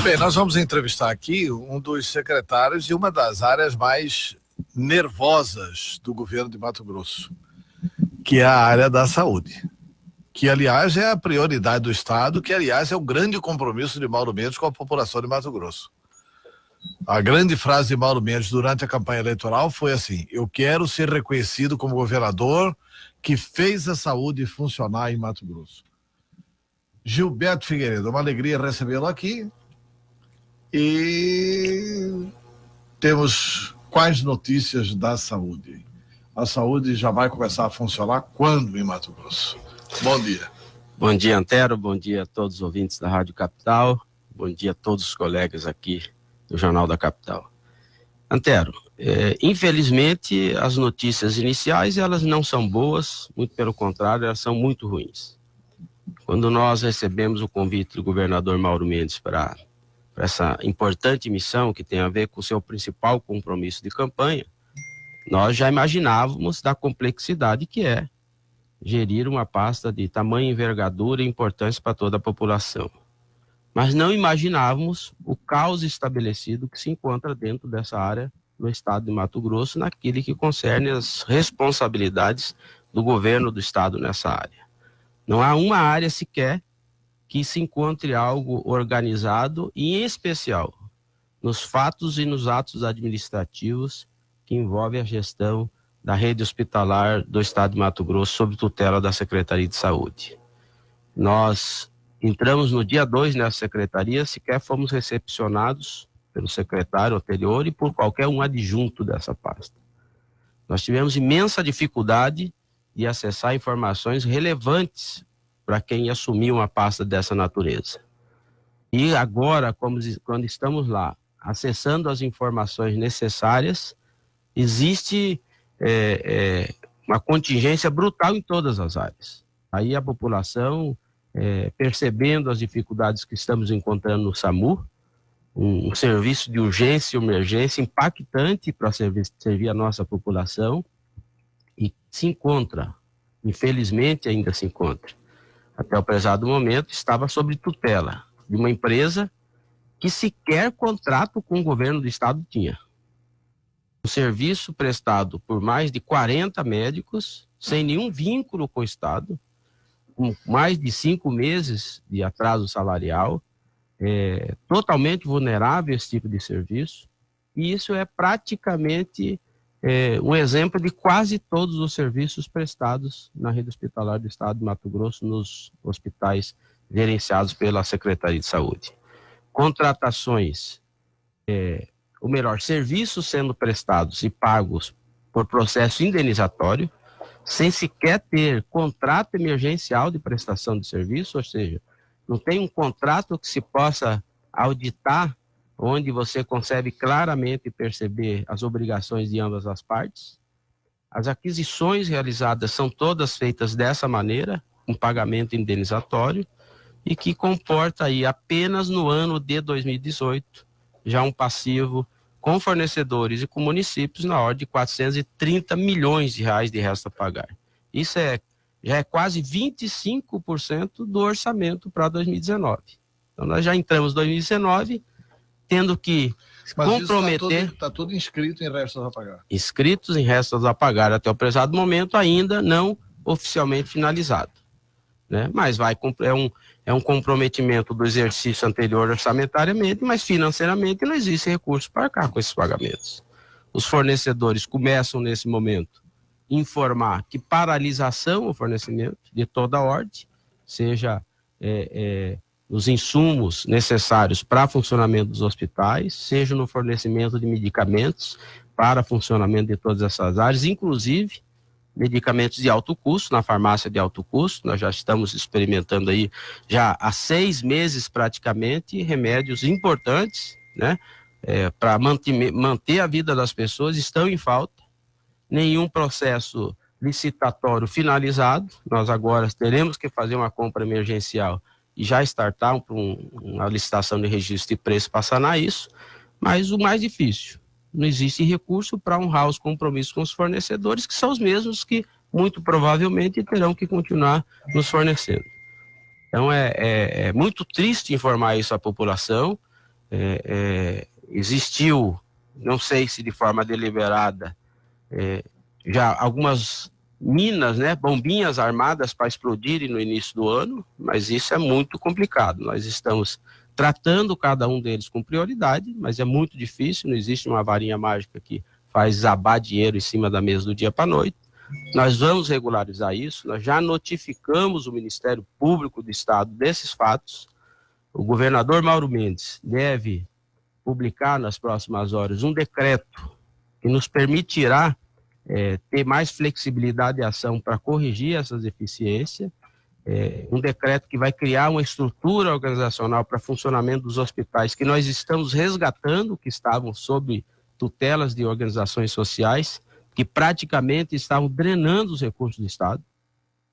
Bem, nós vamos entrevistar aqui um dos secretários de uma das áreas mais nervosas do governo de Mato Grosso, que é a área da saúde, que aliás é a prioridade do Estado, que aliás é o grande compromisso de Mauro Mendes com a população de Mato Grosso. A grande frase de Mauro Mendes durante a campanha eleitoral foi assim: eu quero ser reconhecido como governador que fez a saúde funcionar em Mato Grosso. Gilberto Figueiredo, uma alegria recebê-lo aqui. E temos quais notícias da saúde? A saúde já vai começar a funcionar quando em Mato Grosso? Bom dia. Bom dia, Antero. Bom dia a todos os ouvintes da Rádio Capital. Bom dia a todos os colegas aqui do Jornal da Capital. Antero, infelizmente as notícias iniciais elas não são boas, muito pelo contrário, elas são muito ruins. Quando nós recebemos o convite do governador Mauro Mendes para essa importante missão que tem a ver com o seu principal compromisso de campanha, nós já imaginávamos da complexidade que é gerir uma pasta de tamanha envergadura e importância para toda a população. Mas não imaginávamos o caos estabelecido que se encontra dentro dessa área no estado de Mato Grosso, naquilo que concerne as responsabilidades do governo do estado nessa área. Não há uma área sequer que se encontre algo organizado e, em especial, nos fatos e nos atos administrativos que envolvem a gestão da rede hospitalar do estado de Mato Grosso sob tutela da Secretaria de Saúde. Nós entramos no dia 2 nessa secretaria, sequer fomos recepcionados pelo secretário anterior e por qualquer um adjunto dessa pasta. Nós tivemos imensa dificuldade de acessar informações relevantes para quem assumiu uma pasta dessa natureza. E agora, quando estamos lá, acessando as informações necessárias, existe uma contingência brutal em todas as áreas. Aí a população, percebendo as dificuldades que estamos encontrando no SAMU, um serviço de urgência e emergência impactante para servir a nossa população, e se encontra, infelizmente ainda se encontra, até o prezado momento, estava sob tutela de uma empresa que sequer contrato com o governo do estado tinha. Um serviço prestado por mais de 40 médicos, sem nenhum vínculo com o estado, com mais de 5 meses de atraso salarial, totalmente vulnerável esse tipo de serviço, e isso é praticamente um exemplo de quase todos os serviços prestados na rede hospitalar do estado de Mato Grosso, nos hospitais gerenciados pela Secretaria de Saúde. Contratações, ou melhor, serviços sendo prestados e pagos por processo indenizatório, sem sequer ter contrato emergencial de prestação de serviço, ou seja, não tem um contrato que se possa auditar, onde você consegue claramente perceber as obrigações de ambas as partes. As aquisições realizadas são todas feitas dessa maneira, com pagamento indenizatório, e que comporta aí apenas no ano de 2018 já um passivo com fornecedores e com municípios na ordem de 430 milhões de reais de resto a pagar. Isso já é quase 25% do orçamento para 2019. Então nós já entramos em 2019 tendo que comprometer... Está tudo inscrito em restos a pagar. Inscritos em restos a pagar até o prezado momento, ainda não oficialmente finalizado, né? Mas é um comprometimento do exercício anterior orçamentariamente, mas financeiramente não existe recurso para arcar com esses pagamentos. Os fornecedores começam nesse momento a informar que paralisação o fornecimento de toda a ordem, seja os insumos necessários para funcionamento dos hospitais, seja no fornecimento de medicamentos para funcionamento de todas essas áreas, inclusive medicamentos de alto custo, na farmácia de alto custo. Nós já estamos experimentando aí, já há 6 meses praticamente, remédios importantes, né, para manter a vida das pessoas, estão em falta. Nenhum processo licitatório finalizado. Nós agora teremos que fazer uma compra emergencial e já startar uma licitação de registro de preço para sanar isso, mas o mais difícil, não existe recurso para honrar os compromissos com os fornecedores, que são os mesmos que muito provavelmente terão que continuar nos fornecendo. Então é muito triste informar isso à população, existiu, não sei se de forma deliberada, já algumas minas, né, bombinhas armadas para explodirem no início do ano, mas isso é muito complicado. Nós estamos tratando cada um deles com prioridade, mas é muito difícil, não existe uma varinha mágica que faz desabar dinheiro em cima da mesa do dia para a noite. Nós vamos regularizar isso, nós já notificamos o Ministério Público do Estado desses fatos. O governador Mauro Mendes deve publicar nas próximas horas um decreto que nos permitirá ter mais flexibilidade de ação para corrigir essas deficiências, um decreto que vai criar uma estrutura organizacional para funcionamento dos hospitais que nós estamos resgatando, que estavam sob tutelas de organizações sociais, que praticamente estavam drenando os recursos do Estado.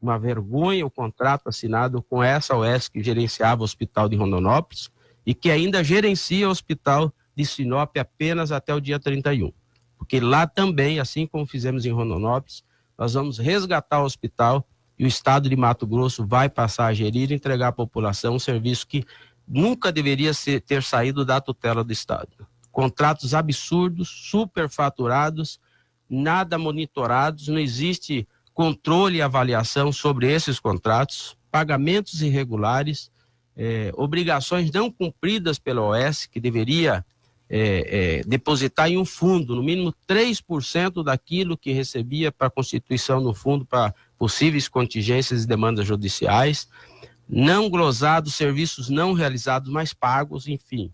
Uma vergonha o contrato assinado com essa OS que gerenciava o Hospital de Rondonópolis e que ainda gerencia o Hospital de Sinop apenas até o dia 31. Porque lá também, assim como fizemos em Rondonópolis, nós vamos resgatar o hospital e o Estado de Mato Grosso vai passar a gerir e entregar à população um serviço que nunca deveria ter saído da tutela do Estado. Contratos absurdos, superfaturados, nada monitorados, não existe controle e avaliação sobre esses contratos, pagamentos irregulares, obrigações não cumpridas pela OS, que deveria depositar em um fundo, no mínimo 3% daquilo que recebia para a constituição no fundo para possíveis contingências e demandas judiciais, não glosados, serviços não realizados, mas pagos, enfim.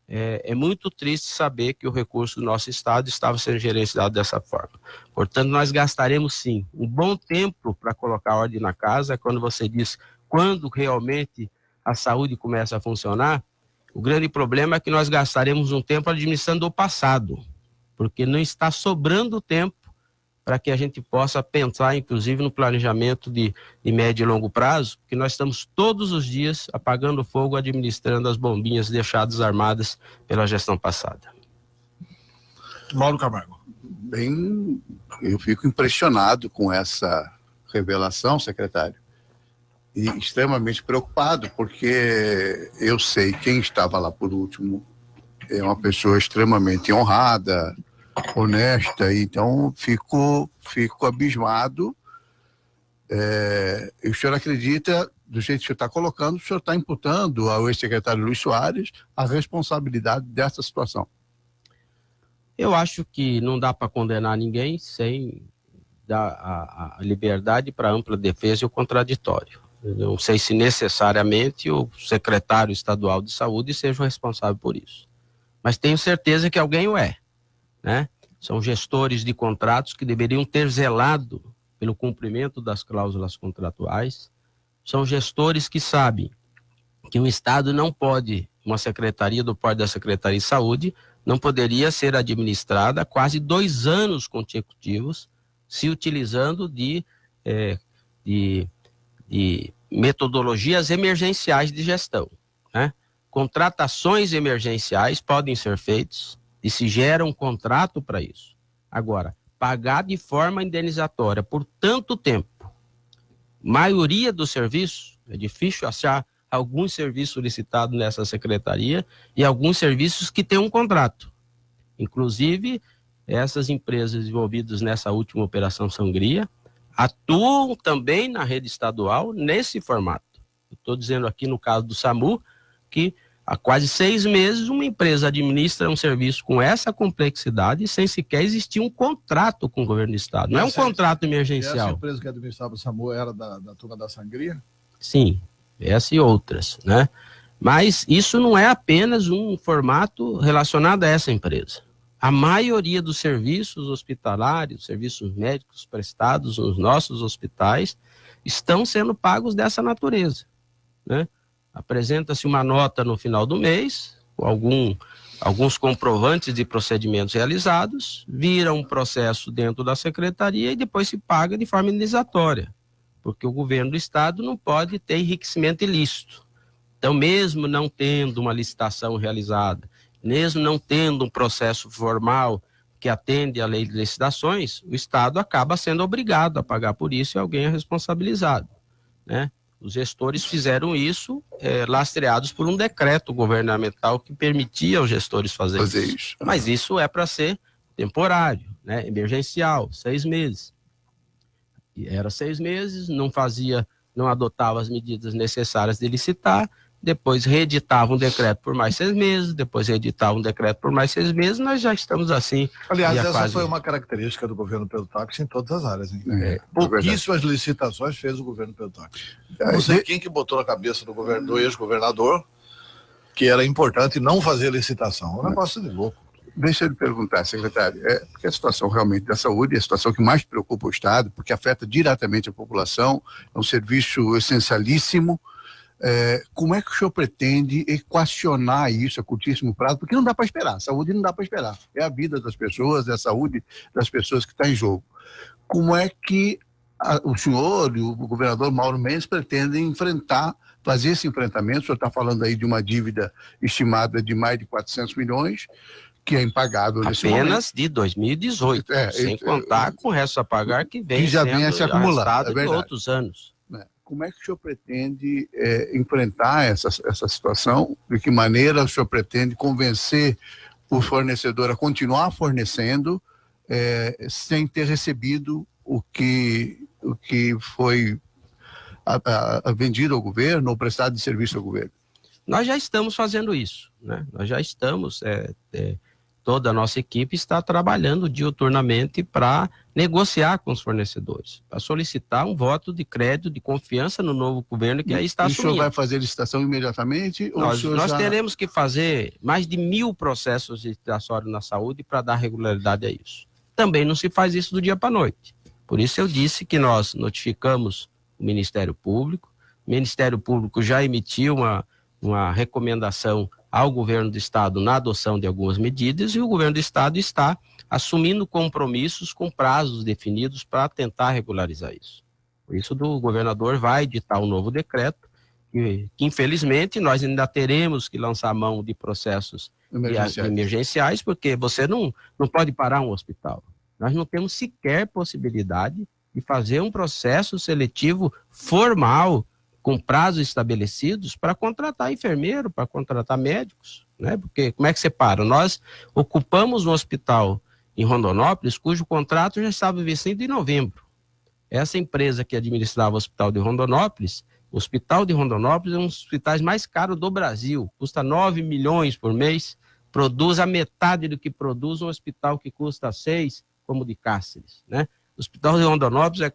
É muito triste saber que o recurso do nosso Estado estava sendo gerenciado dessa forma. Portanto, nós gastaremos sim um bom tempo para colocar ordem na casa. Quando você diz quando realmente a saúde começa a funcionar, o grande problema é que nós gastaremos um tempo administrando o passado, porque não está sobrando tempo para que a gente possa pensar, inclusive, no planejamento de médio e longo prazo, porque nós estamos todos os dias apagando fogo, administrando as bombinhas deixadas armadas pela gestão passada. Mauro Camargo. Bem, eu fico impressionado com essa revelação, secretário, e extremamente preocupado, porque eu sei quem estava lá por último é uma pessoa extremamente honrada, honesta, então fico abismado. O senhor acredita, do jeito que o senhor está colocando, o senhor está imputando ao ex-secretário Luiz Soares a responsabilidade dessa situação? Eu acho que não dá para condenar ninguém sem dar a liberdade para ampla defesa e o contraditório. Eu não sei se necessariamente o secretário estadual de saúde seja o responsável por isso, mas tenho certeza que alguém o é, né? São gestores de contratos que deveriam ter zelado pelo cumprimento das cláusulas contratuais, são gestores que sabem que o Estado não pode, uma secretaria do porte da Secretaria de Saúde, não poderia ser administrada há quase 2 anos consecutivos, se utilizando de metodologias emergenciais de gestão, né? Contratações emergenciais podem ser feitas e se gera um contrato para isso. Agora, pagar de forma indenizatória por tanto tempo, maioria dos serviços, é difícil achar alguns serviços solicitados nessa secretaria e alguns serviços que têm um contrato. Inclusive, essas empresas envolvidas nessa última Operação Sangria atuam também na rede estadual nesse formato. Estou dizendo aqui no caso do SAMU que há quase 6 meses uma empresa administra um serviço com essa complexidade sem sequer existir um contrato com o governo do estado. Não é um contrato emergencial. Essa empresa que administrava o SAMU era da turma da Sangria? Sim, essa e outras, né? Mas isso não é apenas um formato relacionado a essa empresa. A maioria dos serviços hospitalares, serviços médicos prestados nos nossos hospitais, estão sendo pagos dessa natureza, né? Apresenta-se uma nota no final do mês, com alguns comprovantes de procedimentos realizados, vira um processo dentro da secretaria e depois se paga de forma indenizatória, porque o governo do estado não pode ter enriquecimento ilícito. Então, mesmo não tendo uma licitação realizada, mesmo não tendo um processo formal que atende à lei de licitações, o estado acaba sendo obrigado a pagar por isso e alguém é responsabilizado, né? Os gestores fizeram isso lastreados por um decreto governamental que permitia aos gestores fazer isso. Mas isso é para ser temporário, né? Emergencial, 6 meses. E era 6 meses, não adotava as medidas necessárias de licitar, depois reeditava um decreto por mais 6 meses, depois reeditava um decreto por mais 6 meses, nós já estamos assim. Aliás, essa foi uma característica do governo Pedro Táxi em todas as áreas. Hein? Pouquíssimas licitações fez o governo Pedro Táxi. Não sei quem que botou na cabeça do ex-governador que era importante não fazer licitação. É um negócio de louco. Deixa eu lhe perguntar, secretário, porque a situação realmente da saúde é a situação que mais preocupa o Estado, porque afeta diretamente a população, é um serviço essencialíssimo. Como é que o senhor pretende equacionar isso a curtíssimo prazo? Porque não dá para esperar, a saúde não dá para esperar. É a vida das pessoas, é a saúde das pessoas que está em jogo. Como é que o senhor e o governador Mauro Mendes pretendem fazer esse enfrentamento? O senhor está falando aí de uma dívida estimada de mais de 400 milhões, que é impagável nesse momento. Apenas de 2018, sem contar com o resto a pagar que já vem se acumulando de outros anos. Como é que o senhor pretende enfrentar essa situação? De que maneira o senhor pretende convencer o fornecedor a continuar fornecendo sem ter recebido o que foi vendido ao governo ou prestado de serviço ao governo? Nós já estamos fazendo isso, né? Nós já estamos, toda a nossa equipe está trabalhando diuturnamente para negociar com os fornecedores, para solicitar um voto de crédito, de confiança no novo governo que aí está assumindo. O senhor vai fazer licitação imediatamente? Nós teremos que fazer mais de 1.000 processos licitatórios na saúde para dar regularidade a isso. Também não se faz isso do dia para a noite. Por isso eu disse que nós notificamos o Ministério Público. O Ministério Público já emitiu uma recomendação ao governo do estado na adoção de algumas medidas e o governo do estado está assumindo compromissos com prazos definidos para tentar regularizar isso. Por isso o governador vai editar um novo decreto que infelizmente nós ainda teremos que lançar a mão de processos emergenciais, porque você não pode parar um hospital. Nós não temos sequer possibilidade de fazer um processo seletivo formal com prazos estabelecidos para contratar enfermeiro, para contratar médicos, né? Porque como é que você para? Nós ocupamos um hospital em Rondonópolis, cujo contrato já estava vencido em novembro. Essa empresa que administrava o hospital de Rondonópolis, o hospital de Rondonópolis é um dos hospitais mais caros do Brasil, custa 9 milhões por mês, produz a metade do que produz um hospital que custa 6, como o de Cáceres, né? O hospital de Rondonópolis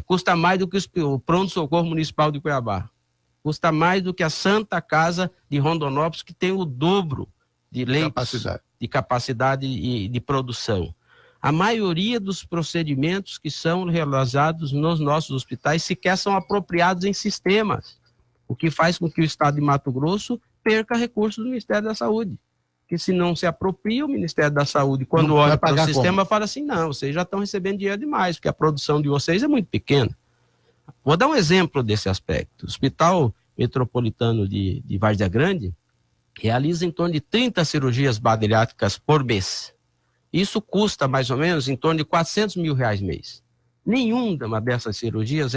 custa mais do que o pronto-socorro municipal de Cuiabá. Custa mais do que a Santa Casa de Rondonópolis, que tem o dobro de leitos, de capacidade e de produção. A maioria dos procedimentos que são realizados nos nossos hospitais sequer são apropriados em sistemas, o que faz com que o estado de Mato Grosso perca recursos do Ministério da Saúde. Porque se não se apropria, o Ministério da Saúde, quando olha para o sistema, fala assim, não, vocês já estão recebendo dinheiro demais, porque a produção de vocês é muito pequena. Vou dar um exemplo desse aspecto. O Hospital Metropolitano de Várzea Grande realiza em torno de 30 cirurgias bariátricas por mês. Isso custa mais ou menos em torno de R$400 mil mês. Nenhuma dessas cirurgias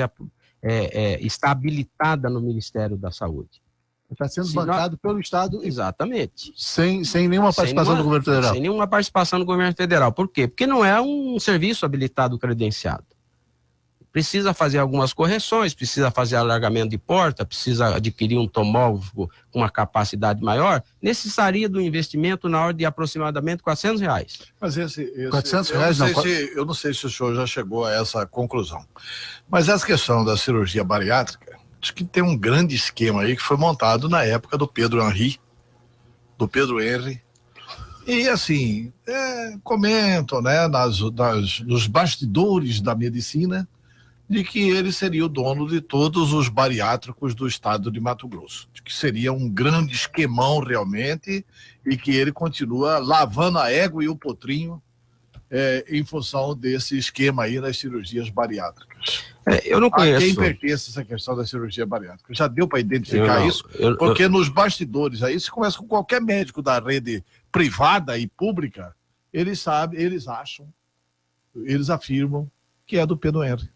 está habilitada no Ministério da Saúde. Está sendo bancado pelo Estado. Exatamente. Sem nenhuma participação do governo federal. Sem nenhuma participação do governo federal. Por quê? Porque não é um serviço habilitado credenciado. Precisa fazer algumas correções, precisa fazer alargamento de porta, precisa adquirir um tomógrafo com uma capacidade maior, necessitaria do investimento na ordem de aproximadamente R$400. Mas R$400 eu não sei se o senhor já chegou a essa conclusão. Mas essa questão da cirurgia bariátrica, acho que tem um grande esquema aí que foi montado na época do Pedro Henry. E assim, comentam, né, nos bastidores da medicina, de que ele seria o dono de todos os bariátricos do estado de Mato Grosso. De que seria um grande esquemão realmente e que ele continua lavando a égua e o potrinho em função desse esquema aí das cirurgias bariátricas. Eu não conheço. A quem pertence essa questão da cirurgia bariátrica? Já deu para identificar isso? Porque nos bastidores aí, se conversa com qualquer médico da rede privada e pública, eles afirmam que é do Pedro Henry.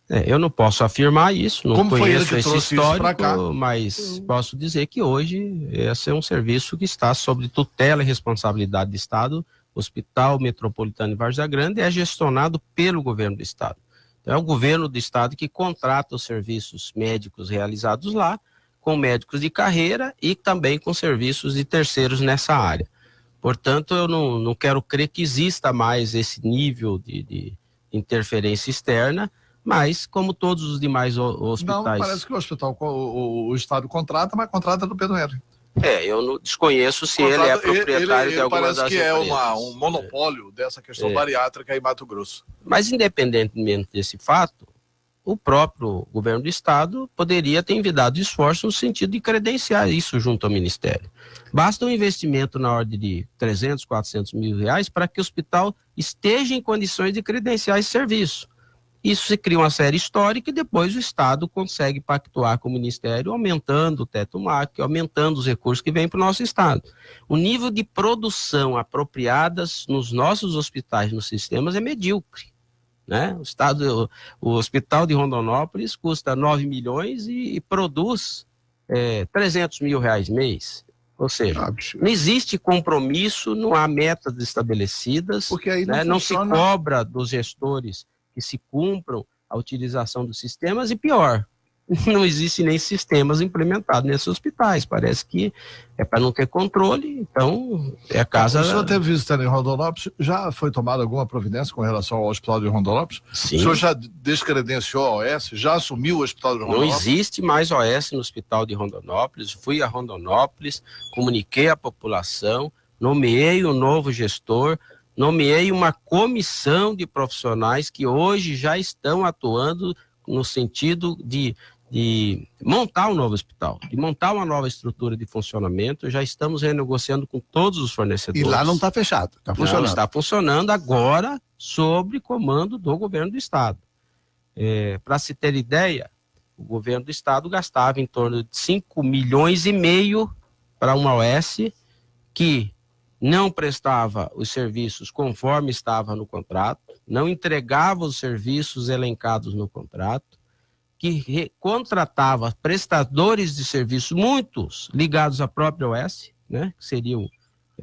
Eu não posso afirmar isso, não Como foi ele conheço que esse trouxe isso pra cá? histórico, mas posso dizer que hoje esse é um serviço que está sob tutela e responsabilidade do Estado. O Hospital Metropolitano de Várzea Grande é gestionado pelo governo do Estado. Então, é o governo do Estado que contrata os serviços médicos realizados lá, com médicos de carreira e também com serviços de terceiros nessa área. Portanto, eu não quero crer que exista mais esse nível de interferência externa, mas como todos os demais hospitais... Não, parece que o Estado contrata, mas contrata do Pedro Henrique. Eu não desconheço se ele é proprietário de algumas das empresas. Parece que é um empresas. monopólio dessa questão bariátrica em Mato Grosso. Mas, independentemente desse fato, o próprio governo do Estado poderia ter envidado esforço no sentido de credenciar isso junto ao Ministério. Basta um investimento na ordem de 300, 400 mil reais para que o hospital esteja em condições de credenciar esse serviço. Isso se cria uma série histórica e depois o Estado consegue pactuar com o Ministério, aumentando o teto MAC, aumentando os recursos que vêm para o nosso Estado. O nível de produção apropriadas nos nossos hospitais, nos sistemas, é medíocre. Né? O Hospital de Rondonópolis custa 9 milhões e produz 300 mil reais mês. Ou seja, não existe compromisso, não há metas estabelecidas, porque aí não se cobra dos gestores que se cumpram a utilização dos sistemas, e pior, não existe nem sistemas implementados nesses hospitais. Parece que é para não ter controle, então é a casa... O senhor teve visitando em Rondonópolis, já foi tomada alguma providência com relação ao Hospital de Rondonópolis? Sim. O senhor já descredenciou a OS? Já assumiu o Hospital de Rondonópolis? Não existe mais OS no Hospital de Rondonópolis. Fui a Rondonópolis, comuniquei à população, nomeei um novo gestor, nomeei uma comissão de profissionais que hoje já estão atuando no sentido de montar um novo hospital, de montar uma nova estrutura de funcionamento. Já estamos renegociando com todos os fornecedores. E lá não está fechado, está funcionando. Não, está funcionando agora sob comando do governo do Estado. Para se ter ideia, o governo do Estado gastava em torno de 5 milhões e meio para uma OS que não prestava os serviços conforme estava no contrato, não entregava os serviços elencados no contrato, que contratava prestadores de serviço, muitos ligados à própria OS, né, que seriam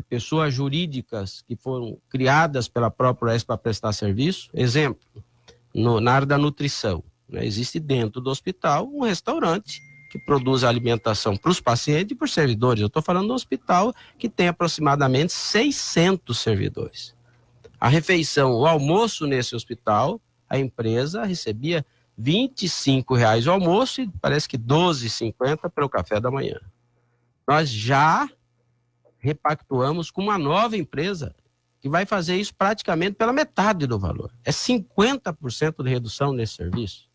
pessoas jurídicas que foram criadas pela própria OS para prestar serviço. Exemplo, na área da nutrição, né, existe dentro do hospital um restaurante que produz alimentação para os pacientes e para os servidores. Eu estou falando de um hospital que tem aproximadamente 600 servidores. A refeição, o almoço nesse hospital, a empresa recebia R$25 o almoço e parece que R$12,50 para o café da manhã. Nós já repactuamos com uma nova empresa que vai fazer isso praticamente pela metade do valor. É 50% de redução nesse serviço.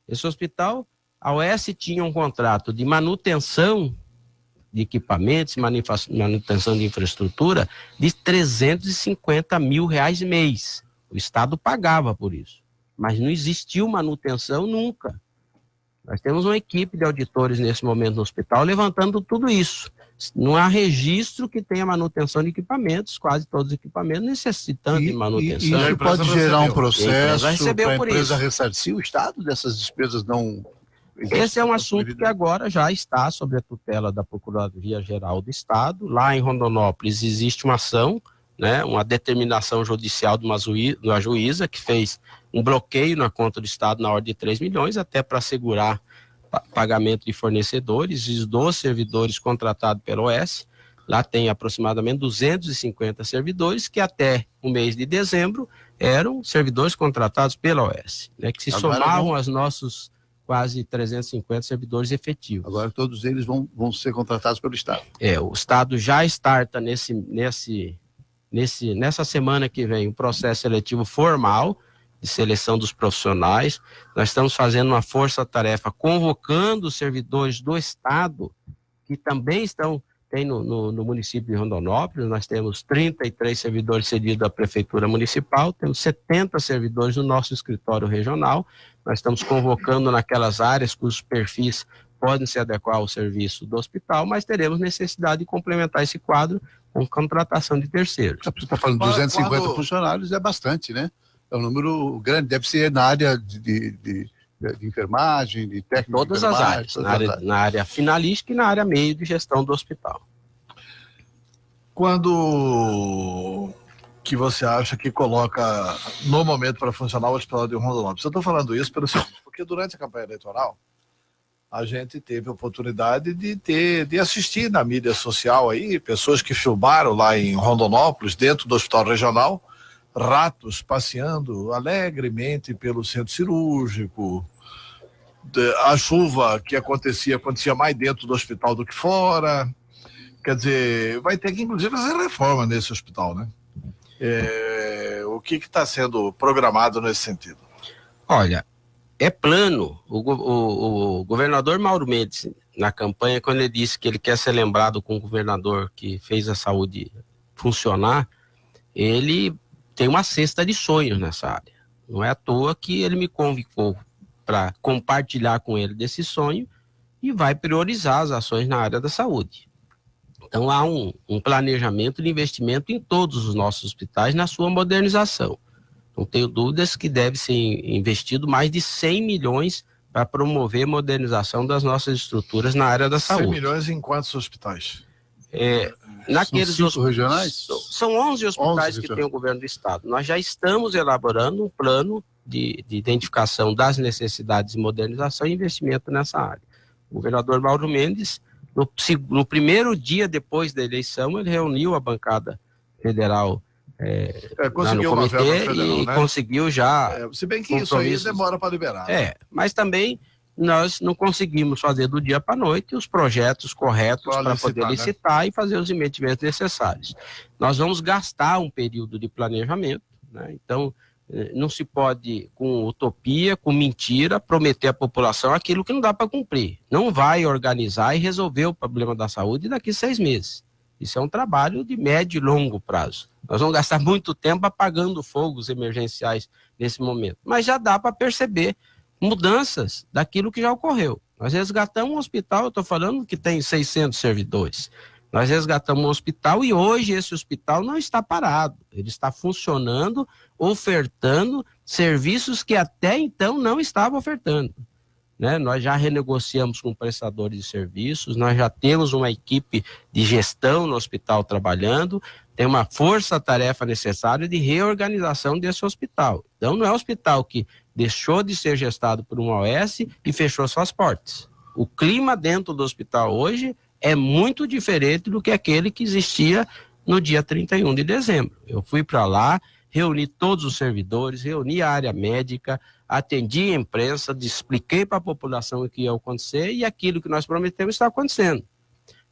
Esse hospital, a OS tinha um contrato de manutenção de equipamentos, manutenção de infraestrutura de R$350 mil mês. O Estado pagava por isso, mas não existiu manutenção nunca. Nós temos uma equipe de auditores nesse momento no hospital levantando tudo isso. Não há registro que tenha manutenção de equipamentos, quase todos os equipamentos necessitando de manutenção. E isso pode gerar um processo para a empresa isso. Ressarcir o Estado dessas despesas não... Esse é um assunto que agora já está sob a tutela da Procuradoria-Geral do Estado. Lá em Rondonópolis existe uma ação, né, uma determinação judicial de uma juíza que fez um bloqueio na conta do Estado na ordem de 3 milhões, até para assegurar pagamento de fornecedores e dos servidores contratados pela OS. Lá tem aproximadamente 250 servidores que até o mês de dezembro eram servidores contratados pela OS, né, que se somavam aos nossos quase 350 servidores efetivos. Agora todos eles vão ser contratados pelo Estado. O Estado já starta nessa semana que vem um processo seletivo formal de seleção dos profissionais. Nós estamos fazendo uma força-tarefa convocando os servidores do Estado que também tem no município de Rondonópolis. Nós temos 33 servidores cedidos da Prefeitura Municipal, temos 70 servidores no nosso escritório regional. Nós estamos convocando naquelas áreas cujos perfis podem se adequar ao serviço do hospital, mas teremos necessidade de complementar esse quadro com contratação de terceiros. Você está falando de 250 funcionários, é bastante, né? É um número grande, deve ser na área de de enfermagem, de técnico Todas de as enfermagem, áreas, todas as áreas. na área finalística e na área meio de gestão do hospital. Quando que você acha que coloca no momento para funcionar o Hospital de Rondonópolis? Eu estou falando isso pelo seguinte, porque durante a campanha eleitoral a gente teve a oportunidade de assistir na mídia social aí pessoas que filmaram lá em Rondonópolis, dentro do Hospital Regional, ratos passeando alegremente pelo centro cirúrgico. A chuva que acontecia mais dentro do hospital do que fora. Quer dizer, vai ter que inclusive fazer reforma nesse hospital, né? O que está sendo programado nesse sentido? Olha, é plano. O governador Mauro Mendes, na campanha, quando ele disse que ele quer ser lembrado como governador que fez a saúde funcionar, ele tem uma cesta de sonhos nessa área. Não é à toa que ele me convocou para compartilhar com ele desse sonho e vai priorizar as ações na área da saúde. Então há um planejamento de investimento em todos os nossos hospitais na sua modernização. Não tenho dúvidas que deve ser investido mais de 100 milhões para promover a modernização das nossas estruturas na área da saúde. 100 milhões em quantos hospitais? Naqueles São 5 regionais? São 11 hospitais 11 que tem o governo do estado. Nós já estamos elaborando um plano de identificação das necessidades de modernização e investimento nessa área. O governador Mauro Mendes, no primeiro dia depois da eleição, ele reuniu a bancada federal lá no comitê federal, e conseguiu já... se bem que isso aí demora para liberar. Mas também nós não conseguimos fazer do dia para a noite os projetos corretos para poder licitar, né? E fazer os investimentos necessários. Nós vamos gastar um período de planejamento, né? Então não se pode, com utopia, com mentira, prometer à população aquilo que não dá para cumprir. Não vai organizar e resolver o problema da saúde daqui a 6 meses. Isso é um trabalho de médio e longo prazo. Nós vamos gastar muito tempo apagando fogos emergenciais nesse momento. Mas já dá para perceber mudanças daquilo que já ocorreu. Nós resgatamos um hospital, eu estou falando que tem 600 servidores. Nós resgatamos um hospital e hoje esse hospital não está parado. Ele está funcionando, ofertando serviços que até então não estava ofertando, né? Nós já renegociamos com prestadores de serviços, nós já temos uma equipe de gestão no hospital trabalhando, tem uma força-tarefa necessária de reorganização desse hospital. Então não é um hospital que deixou de ser gestado por uma OS e fechou suas portas. O clima dentro do hospital hoje é muito diferente do que aquele que existia no dia 31 de dezembro. Eu fui para lá, reuni todos os servidores, reuni a área médica, atendi a imprensa, expliquei para a população o que ia acontecer e aquilo que nós prometemos está acontecendo.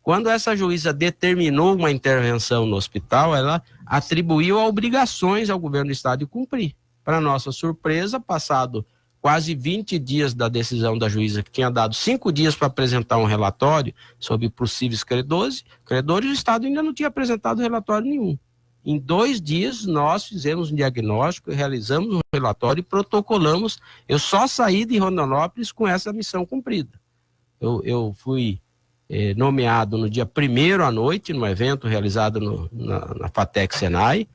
Quando essa juíza determinou uma intervenção no hospital, ela atribuiu obrigações ao governo do estado de cumprir. Para nossa surpresa, passado quase 20 dias da decisão da juíza, que tinha dado 5 dias para apresentar um relatório sobre possíveis credores, o estado ainda não tinha apresentado relatório nenhum. Em 2 dias, nós fizemos um diagnóstico, realizamos um relatório e protocolamos. Eu só saí de Rondonópolis com essa missão cumprida. Eu fui nomeado no dia 1º à noite, num evento realizado na FATEC Senai.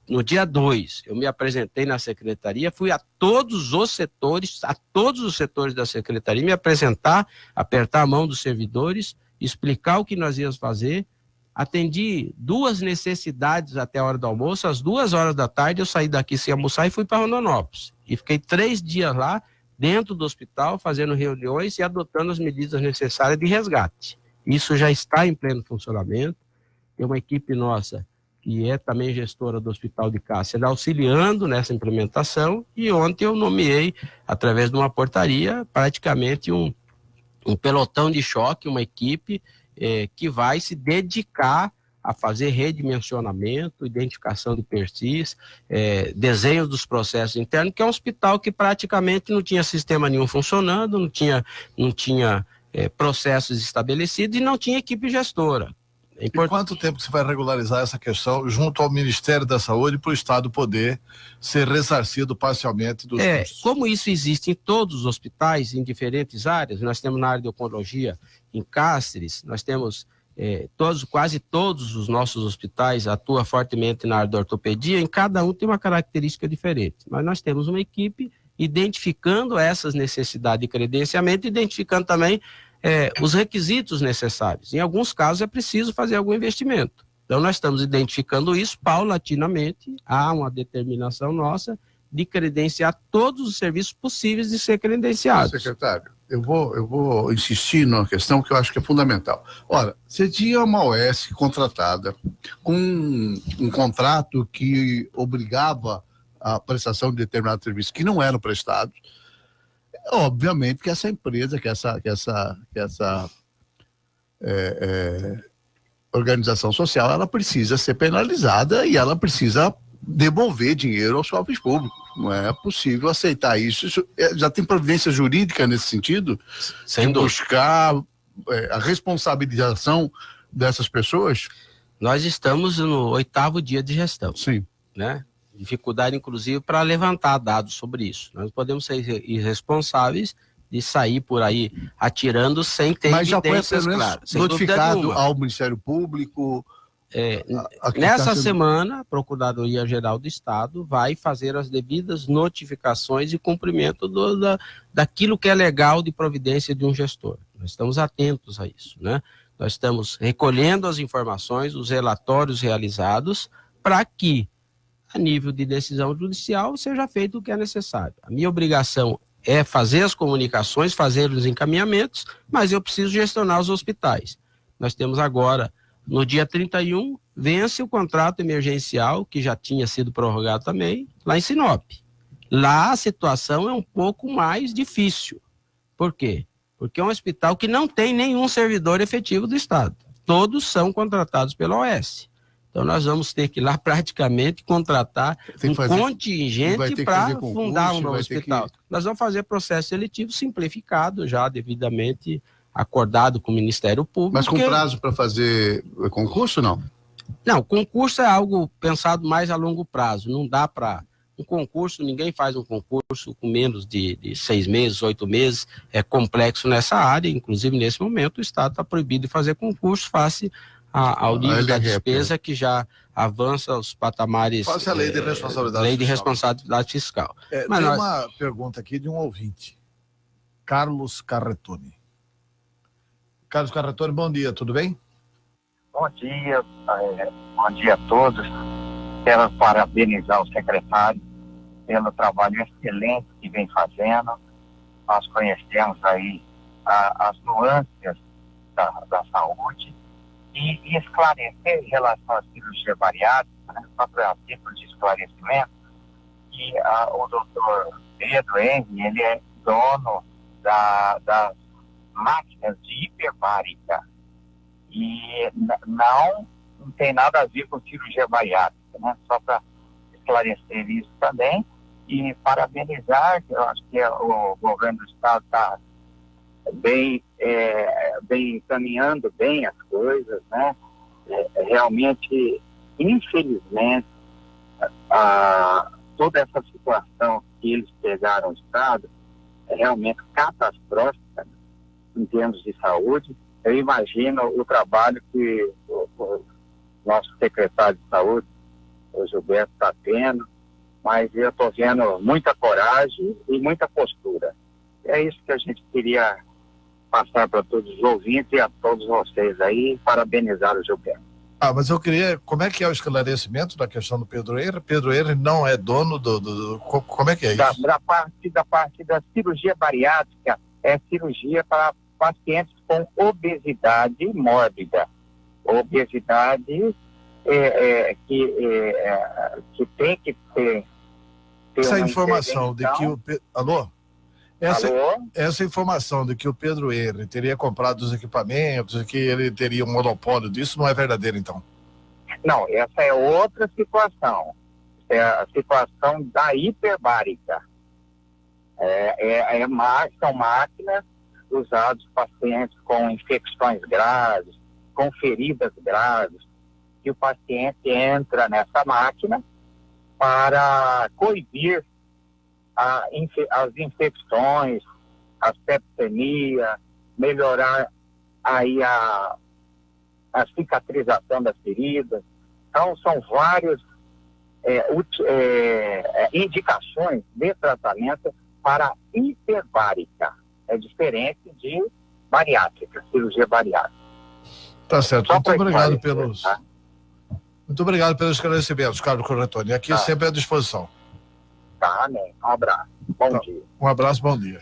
No dia 2, eu me apresentei na secretaria, fui a todos os setores da secretaria, me apresentar, apertar a mão dos servidores, explicar o que nós íamos fazer. Atendi 2 necessidades até a hora do almoço, às 2 horas da tarde eu saí daqui sem almoçar e fui para Rondonópolis. E fiquei 3 dias lá, dentro do hospital, fazendo reuniões e adotando as medidas necessárias de resgate. Isso já está em pleno funcionamento. Tem uma equipe nossa, que é também gestora do Hospital de Cássia, auxiliando nessa implementação, e ontem eu nomeei, através de uma portaria, praticamente um pelotão de choque, uma equipe que vai se dedicar a fazer redimensionamento, identificação de perfis, desenho dos processos internos, que é um hospital que praticamente não tinha sistema nenhum funcionando, não tinha processos estabelecidos e não tinha equipe gestora. E quanto tempo você vai regularizar essa questão junto ao Ministério da Saúde para o Estado poder ser ressarcido parcialmente dos custos? Como isso existe em todos os hospitais, em diferentes áreas, nós temos na área de oncologia, em Cáceres, nós temos quase todos os nossos hospitais atuam fortemente na área da ortopedia, em cada um tem uma característica diferente, mas nós temos uma equipe identificando essas necessidades de credenciamento, identificando também os requisitos necessários. Em alguns casos é preciso fazer algum investimento. Então nós estamos identificando isso paulatinamente, há uma determinação nossa de credenciar todos os serviços possíveis de ser credenciados. Secretário, eu vou insistir numa questão que eu acho que é fundamental. Ora, você tinha uma OS contratada com um contrato que obrigava a prestação de determinados serviços que não eram prestados. Obviamente que essa empresa, que essa organização social, ela precisa ser penalizada e ela precisa devolver dinheiro aos cofres públicos. Não é possível aceitar isso. Já tem providência jurídica nesse sentido? Sem dúvida. Buscar a responsabilização dessas pessoas? Nós estamos no 8º dia de gestão. Sim. Né? Dificuldade, inclusive, para levantar dados sobre isso. Nós podemos ser irresponsáveis de sair por aí atirando sem ter evidências claras. Notificado ao Ministério Público? Nessa semana, a Procuradoria-Geral do Estado vai fazer as devidas notificações e cumprimento daquilo que é legal de providência de um gestor. Nós estamos atentos a isso, né? Nós estamos recolhendo as informações, os relatórios realizados, para que, a nível de decisão judicial, seja feito o que é necessário. A minha obrigação é fazer as comunicações, fazer os encaminhamentos, mas eu preciso gestionar os hospitais. Nós temos agora, no dia 31, vence o contrato emergencial, que já tinha sido prorrogado também, lá em Sinop. Lá a situação é um pouco mais difícil. Por quê? Porque é um hospital que não tem nenhum servidor efetivo do Estado. Todos são contratados pela OS. Então nós vamos ter que ir lá praticamente contratar contingente para fundar um novo hospital. Nós vamos fazer processo seletivo simplificado, já devidamente acordado com o Ministério Público. Mas com prazo para fazer concurso, não? Não, concurso é algo pensado mais a longo prazo. Não dá para... Um concurso, ninguém faz um concurso com menos de 6 meses, 8 meses. É complexo nessa área. Inclusive, nesse momento, o Estado está proibido de fazer concurso face ao nível da despesa que já avança os patamares. Quase a lei de responsabilidade fiscal. Tem uma pergunta aqui de um ouvinte, Carlos Carretoni. Carlos Carretoni, bom dia, tudo bem? Bom dia a todos. Quero parabenizar o secretário pelo trabalho excelente que vem fazendo. Nós conhecemos aí as nuances da saúde e esclarecer em relação à cirurgia bariátrica, né, só para título de esclarecimento, que o doutor Pedro Henry, ele é dono das máquinas de hiperbárica e não tem nada a ver com cirurgia bariátrica, né? Só para esclarecer isso também e parabenizar, eu acho que o governo do Estado está bem encaminhando bem as coisas, né? Realmente, infelizmente, toda essa situação que eles pegaram o Estado é realmente catastrófica em termos de saúde. Eu imagino o trabalho que o nosso secretário de saúde, o Gilberto, está tendo, mas eu estou vendo muita coragem e muita postura. É isso que a gente queria passar para todos os ouvintes e a todos vocês aí, parabenizar o Gilberto. Mas eu queria, como é que é o esclarecimento da questão do Pedro Henry? Pedro Henry não é dono como é que é isso? Da parte da cirurgia bariátrica, é cirurgia para pacientes com obesidade mórbida. Obesidade que tem que ter essa informação de que o... Alô? Alô? Essa informação de que o Pedro Henry teria comprado os equipamentos, que ele teria um monopólio disso, não é verdadeiro, então? Não, essa é outra situação. É a situação da hiperbárica. São máquinas usadas por pacientes com infecções graves, com feridas graves, que o paciente entra nessa máquina para coibir as infecções, a sepsemia, melhorar aí a cicatrização das feridas. Então, são várias indicações de tratamento para hiperbárica. É diferente de bariátrica, cirurgia bariátrica. Tá certo. Só Muito pra obrigado esclarecer, tá? Muito obrigado pelos esclarecimentos, Carlos Corretoni. Aqui Tá. sempre à disposição. Tá, né? Um abraço. Bom Tá. dia. Um abraço, bom dia.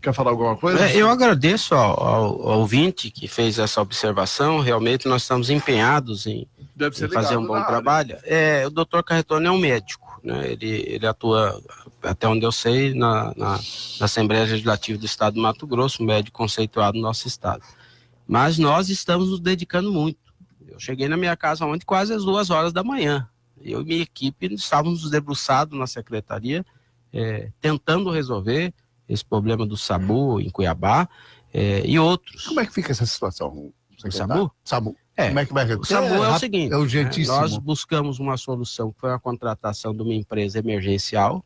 Quer falar alguma coisa? Eu agradeço ao ouvinte que fez essa observação. Realmente nós estamos empenhados em Deve ser fazer um ligado bom na área. trabalho. O doutor Carretoni é um médico, né? Ele atua, até onde eu sei, na Assembleia Legislativa do Estado do Mato Grosso, um médico conceituado no nosso estado. Mas nós estamos nos dedicando muito. Eu cheguei na minha casa ontem quase às 2 horas da manhã. Eu e minha equipe estávamos debruçados na secretaria, tentando resolver esse problema do SAMU em Cuiabá e outros. Como é que fica essa situação, secretário? SAMU? SAMU. Como é que vai O SAMU é o seguinte, é urgentíssimo. nós buscamos uma solução que foi a contratação de uma empresa emergencial.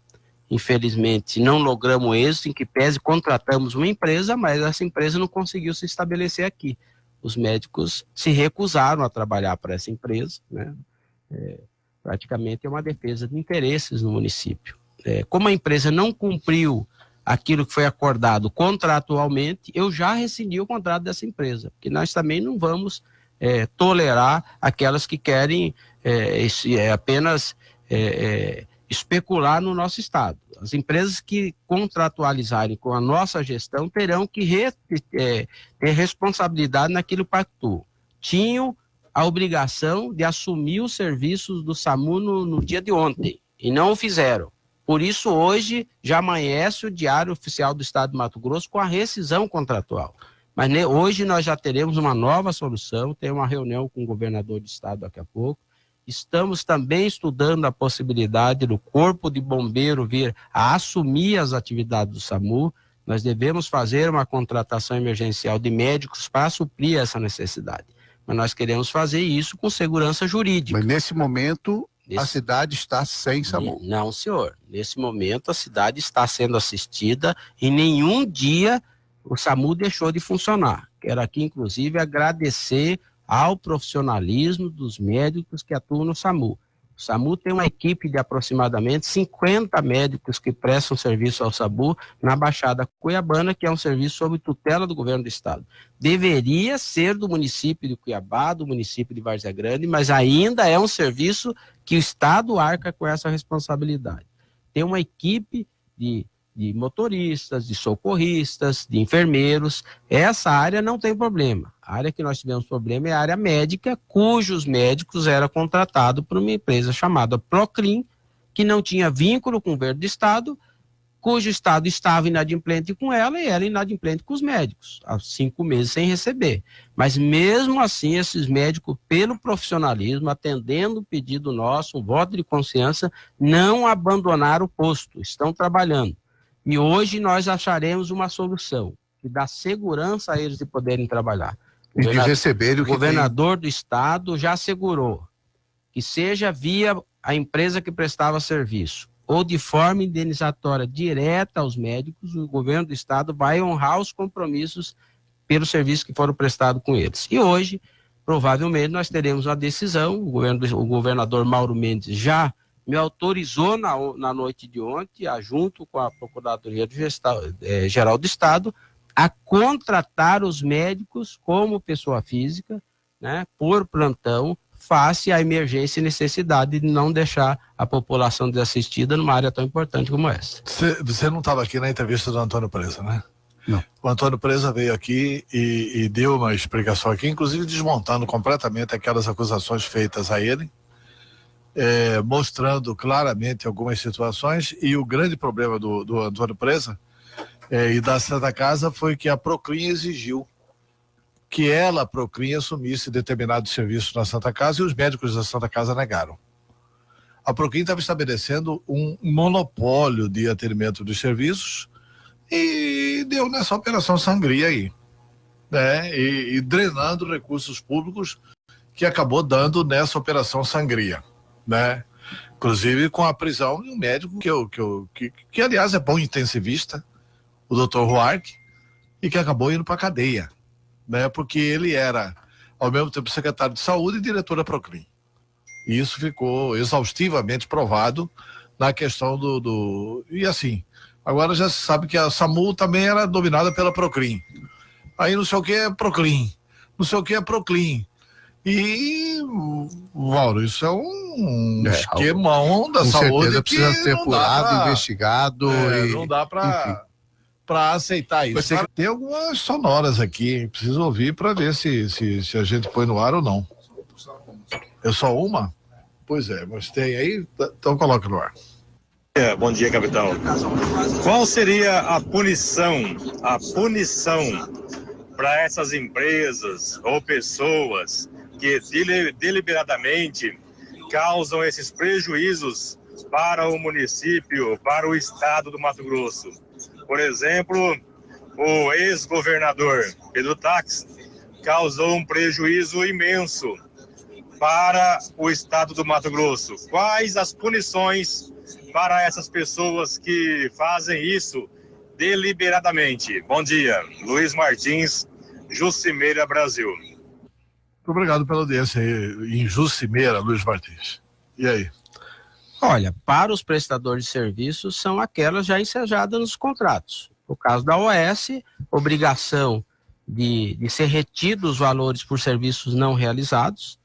Infelizmente, não logramos êxito, em que pese contratamos uma empresa, mas essa empresa não conseguiu se estabelecer aqui. Os médicos se recusaram a trabalhar para essa empresa, né? Praticamente é uma defesa de interesses no município. Como a empresa não cumpriu aquilo que foi acordado contratualmente, eu já rescindi o contrato dessa empresa, porque nós também não vamos tolerar aquelas que querem apenas especular no nosso estado. As empresas que contratualizarem com a nossa gestão terão que ter responsabilidade naquilo que pactuou. Tinham a obrigação de assumir os serviços do SAMU no dia de ontem, e não o fizeram. Por isso, hoje, já amanhece o Diário Oficial do Estado de Mato Grosso com a rescisão contratual. Mas hoje nós já teremos uma nova solução, tem uma reunião com o governador do estado daqui a pouco. Estamos também estudando a possibilidade do Corpo de Bombeiro vir a assumir as atividades do SAMU. Nós devemos fazer uma contratação emergencial de médicos para suprir essa necessidade. Mas nós queremos fazer isso com segurança jurídica. Mas nesse momento, a cidade está sem SAMU. Não, senhor. Nesse momento, a cidade está sendo assistida e nenhum dia o SAMU deixou de funcionar. Quero aqui, inclusive, agradecer ao profissionalismo dos médicos que atuam no SAMU. O SAMU tem uma equipe de aproximadamente 50 médicos que prestam serviço ao SAMU na Baixada Cuiabana, que é um serviço sob tutela do governo do estado. Deveria ser do município de Cuiabá, do município de Várzea Grande, mas ainda é um serviço que o estado arca com essa responsabilidade. Tem uma equipe de motoristas, de socorristas, de enfermeiros. Essa área não tem problema. A área que nós tivemos problema é a área médica, cujos médicos eram contratados por uma empresa chamada Proclin, que não tinha vínculo com o governo do estado, cujo estado estava inadimplente com ela e ela inadimplente com os médicos, há 5 meses sem receber. Mas mesmo assim, esses médicos, pelo profissionalismo, atendendo o pedido nosso, um voto de consciência, não abandonaram o posto, estão trabalhando. E hoje nós acharemos uma solução que dá segurança a eles de poderem trabalhar. E de receber o que governador do estado já assegurou que seja via a empresa que prestava serviço ou de forma indenizatória direta aos médicos, o governo do estado vai honrar os compromissos pelos serviços que foram prestados com eles. E hoje, provavelmente, nós teremos uma decisão, o governador Mauro Mendes já me autorizou na noite de ontem, junto com a Procuradoria Geral do Estado, a contratar os médicos como pessoa física, né, por plantão, face à emergência e necessidade de não deixar a população desassistida numa área tão importante como essa. Você não estava aqui na entrevista do Antônio Preza, né? Não. O Antônio Preza veio aqui e deu uma explicação aqui, inclusive desmontando completamente aquelas acusações feitas a ele, mostrando claramente algumas situações, e o grande problema do Antônio Preza e da Santa Casa foi que a Proclin exigiu que ela, a Proclin, assumisse determinados serviços na Santa Casa e os médicos da Santa Casa negaram. A Proclin estava estabelecendo um monopólio de atendimento dos serviços e deu nessa operação sangria aí, né? E drenando recursos públicos, que acabou dando nessa operação sangria, né? Inclusive com a prisão de um médico que aliás é bom intensivista, o Dr. Huarque, e que acabou indo para a cadeia, né? Porque ele era ao mesmo tempo secretário de saúde e diretor da Proclin. E isso ficou exaustivamente provado na questão e assim, Agora já se sabe que a SAMU também era dominada pela Proclin. Aí não sei o que é Proclin, não sei o que é Proclin. E, Mauro, isso é um esquemão da com saúde certeza precisa ser apurado, investigado. Não dá para aceitar isso. Tem algumas sonoras aqui, preciso ouvir para ver se a gente põe no ar ou não. É só uma? Pois é, mas tem aí, então coloca no ar. Bom dia, capitão. Qual seria a punição para essas empresas ou pessoas que deliberadamente causam esses prejuízos para o município, para o estado do Mato Grosso? Por exemplo, o ex-governador Pedro Táxi causou um prejuízo imenso para o estado do Mato Grosso. Quais as punições para essas pessoas que fazem isso deliberadamente? Bom dia, Luiz Martins, Jucimeira, Brasil. Muito obrigado pela audiência aí, em Jucimeira, Luiz Martins. E aí? Olha, para os prestadores de serviços, são aquelas já ensejadas nos contratos. No caso da OS, obrigação de ser retidos os valores por serviços não realizados.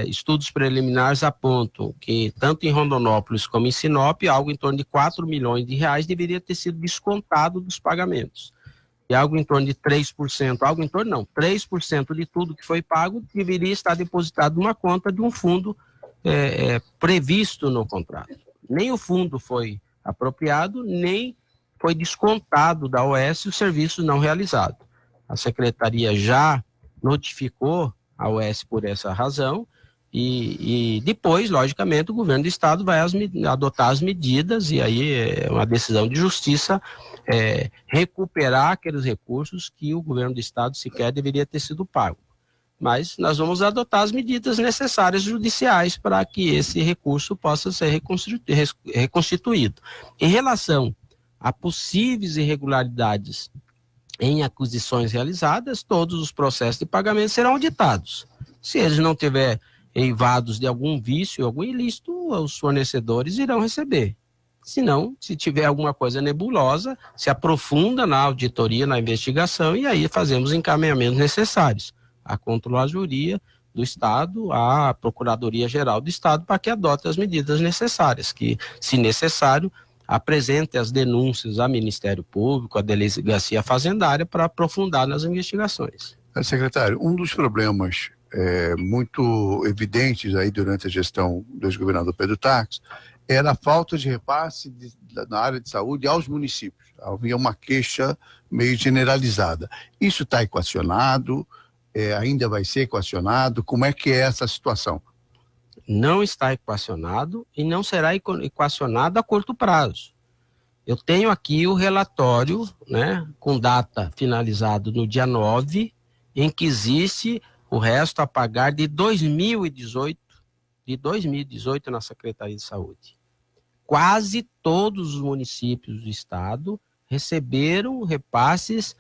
Estudos preliminares apontam que, tanto em Rondonópolis como em Sinop, algo em torno de 4 milhões de reais deveria ter sido descontado dos pagamentos. E algo em torno de 3%, 3% de tudo que foi pago deveria estar depositado numa conta de um fundo previsto no contrato. Nem o fundo foi apropriado, nem foi descontado da OS o serviço não realizado. A Secretaria já notificou a OS por essa razão e depois, logicamente, o governo do estado vai adotar as medidas e aí é uma decisão de justiça recuperar aqueles recursos que o governo do estado sequer deveria ter sido pago. Mas nós vamos adotar as medidas necessárias judiciais para que esse recurso possa ser reconstituído. Em relação a possíveis irregularidades em aquisições realizadas, todos os processos de pagamento serão auditados. Se eles não tiverem eivados de algum vício, algum ilícito, os fornecedores irão receber. Se não, se tiver alguma coisa nebulosa, se aprofunda na auditoria, na investigação, e aí fazemos encaminhamentos necessários. A Controladoria do Estado, a Procuradoria-Geral do Estado, para que adote as medidas necessárias, que, se necessário, apresente as denúncias ao Ministério Público, à Delegacia Fazendária, para aprofundar nas investigações. Secretário, um dos problemas muito evidentes aí durante a gestão do ex-governador Pedro Táxi era a falta de repasse na área de saúde aos municípios. Havia uma queixa meio generalizada. Isso está equacionado? Ainda vai ser equacionado? Como é que é essa situação? Não está equacionado e não será equacionado a curto prazo. Eu tenho aqui o relatório, né, com data finalizado no dia 9, em que existe o resto a pagar de 2018 na Secretaria de Saúde. Quase todos os municípios do estado receberam repasses,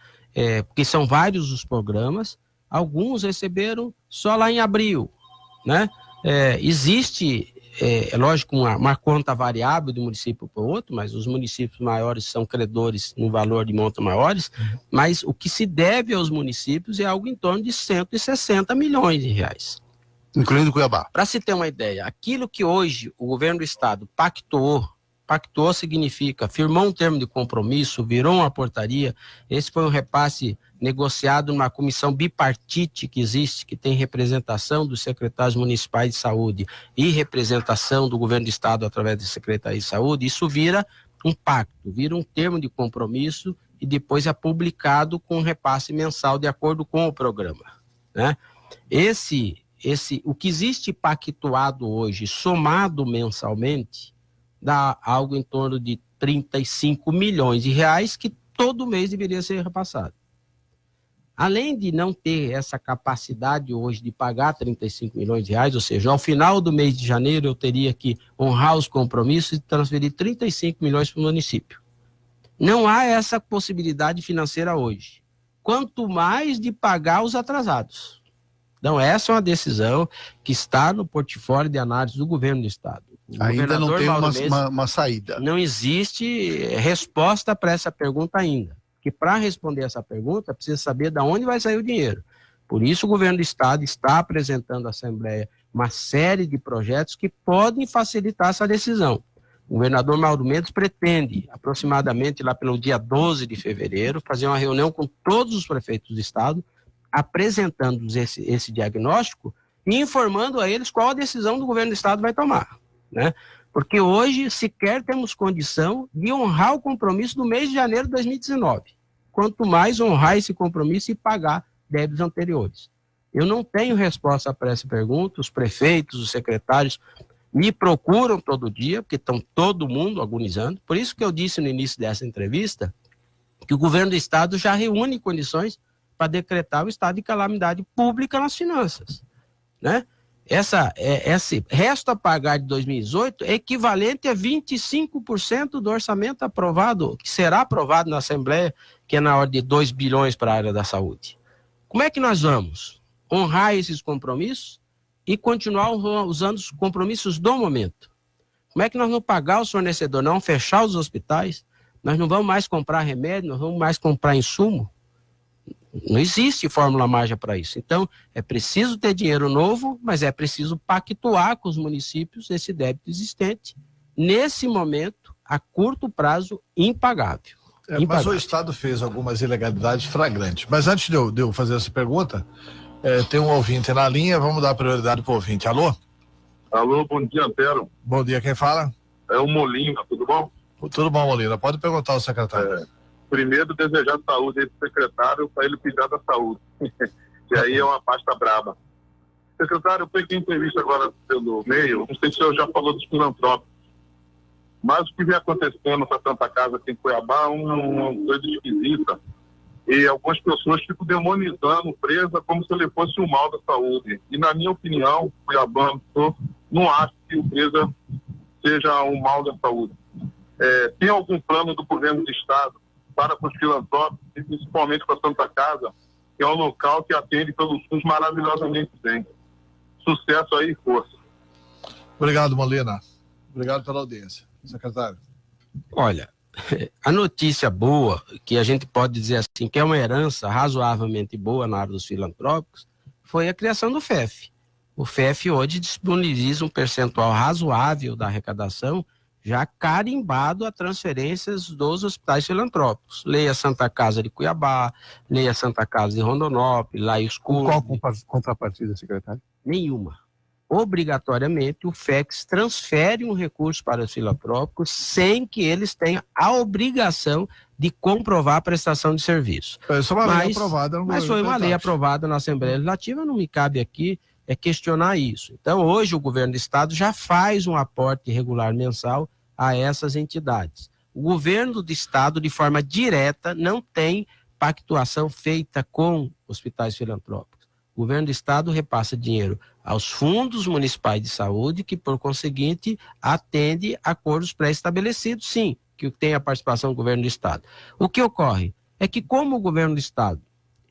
porque são vários os programas, alguns receberam só lá em abril, né? Existe, lógico, uma conta variável de município para o outro, mas os municípios maiores são credores no valor de monta maiores, mas o que se deve aos municípios é algo em torno de 160 milhões de reais. Incluindo Cuiabá. Para se ter uma ideia, aquilo que hoje o governo do estado pactuou significa, firmou um termo de compromisso, virou uma portaria, esse foi um repasse negociado numa comissão bipartite que existe, que tem representação dos secretários municipais de saúde e representação do governo do estado através da Secretaria de Saúde. Isso vira um pacto, vira um termo de compromisso e depois é publicado com um repasse mensal de acordo com o programa, né? O que existe pactuado hoje, somado mensalmente, dá algo em torno de 35 milhões de reais que todo mês deveria ser repassado. Além de não ter essa capacidade hoje de pagar 35 milhões de reais, ou seja, ao final do mês de janeiro eu teria que honrar os compromissos e transferir 35 milhões para o município. Não há essa possibilidade financeira hoje. Quanto mais de pagar os atrasados. Então, essa é uma decisão que está no portfólio de análise do governo do estado. Ainda não tem Mauro Mendes, uma saída. não existe resposta para essa pergunta ainda. Que para responder essa pergunta, precisa saber de onde vai sair o dinheiro. Por isso, o governo do estado está apresentando à Assembleia uma série de projetos que podem facilitar essa decisão. O governador Mauro Mendes pretende, aproximadamente lá pelo dia 12 de fevereiro, fazer uma reunião com todos os prefeitos do estado, apresentando esse diagnóstico e informando a eles qual a decisão do governo do estado vai tomar, né? Porque hoje sequer temos condição de honrar o compromisso do mês de janeiro de 2019. Quanto mais honrar esse compromisso e pagar débitos anteriores. Eu não tenho resposta para essa pergunta, os prefeitos, os secretários me procuram todo dia, porque estão todo mundo agonizando. Por isso que eu disse no início dessa entrevista que o governo do estado já reúne condições para decretar o estado de calamidade pública nas finanças, né? Esse resto a pagar de 2018 é equivalente a 25% do orçamento aprovado, que será aprovado na Assembleia, que é na ordem de 2 bilhões para a área da saúde. Como é que nós vamos honrar esses compromissos e continuar usando os compromissos do momento? Como é que nós vamos pagar os fornecedores, não vamos fechar os hospitais, nós não vamos mais comprar remédio, não vamos mais comprar insumo? Não existe fórmula mágica para isso. Então, é preciso ter dinheiro novo, mas é preciso pactuar com os municípios esse débito existente, nesse momento, a curto prazo, impagável. Mas o Estado fez algumas ilegalidades flagrantes. Mas antes de eu fazer essa pergunta, tem um ouvinte na linha, vamos dar prioridade para o ouvinte. Alô? Alô, bom dia, Antero. Bom dia, quem fala? É o Molina, tudo bom? Tudo bom, Molina. Pode perguntar ao secretário. Primeiro, desejar saúde aí pro secretário para ele cuidar da saúde. Que aí é uma pasta braba. Secretário, eu peguei entrevista agora pelo meio, não sei se o senhor já falou dos filantrópicos, mas o que vem acontecendo com a Santa Casa aqui em Cuiabá é uma coisa esquisita. E algumas pessoas ficam demonizando o Presa como se ele fosse um mal da saúde. E na minha opinião, cuiabano, não acho que o Presa seja um mal da saúde. Tem algum plano do governo do estado para os filantrópicos, e principalmente para a Santa Casa, que é um local que atende pelo SUS maravilhosamente bem. Sucesso aí e força. Obrigado, Molina. Obrigado pela audiência. Secretário. Olha, a notícia boa, que a gente pode dizer assim, que é uma herança razoavelmente boa na área dos filantrópicos, foi a criação do FEF. O FEF hoje disponibiliza um percentual razoável da arrecadação, já carimbado a transferências dos hospitais filantrópicos. Leia Santa Casa de Cuiabá, leia Santa Casa de Rondonópolis, Laios Clube. Qual contrapartida, secretário? Nenhuma. Obrigatoriamente, o FEX transfere um recurso para os filantrópicos sem que eles tenham a obrigação de comprovar a prestação de serviço. Isso é uma lei aprovada. Mas foi uma lei aprovada na Assembleia Legislativa, não me cabe aqui questionar isso. Então, hoje o governo do estado já faz um aporte regular mensal a essas entidades. O governo do estado, de forma direta, não tem pactuação feita com hospitais filantrópicos. O governo do estado repassa dinheiro aos fundos municipais de saúde, que, por conseguinte, atende acordos pré-estabelecidos, sim, que tem a participação do governo do estado. O que ocorre é que, como o governo do estado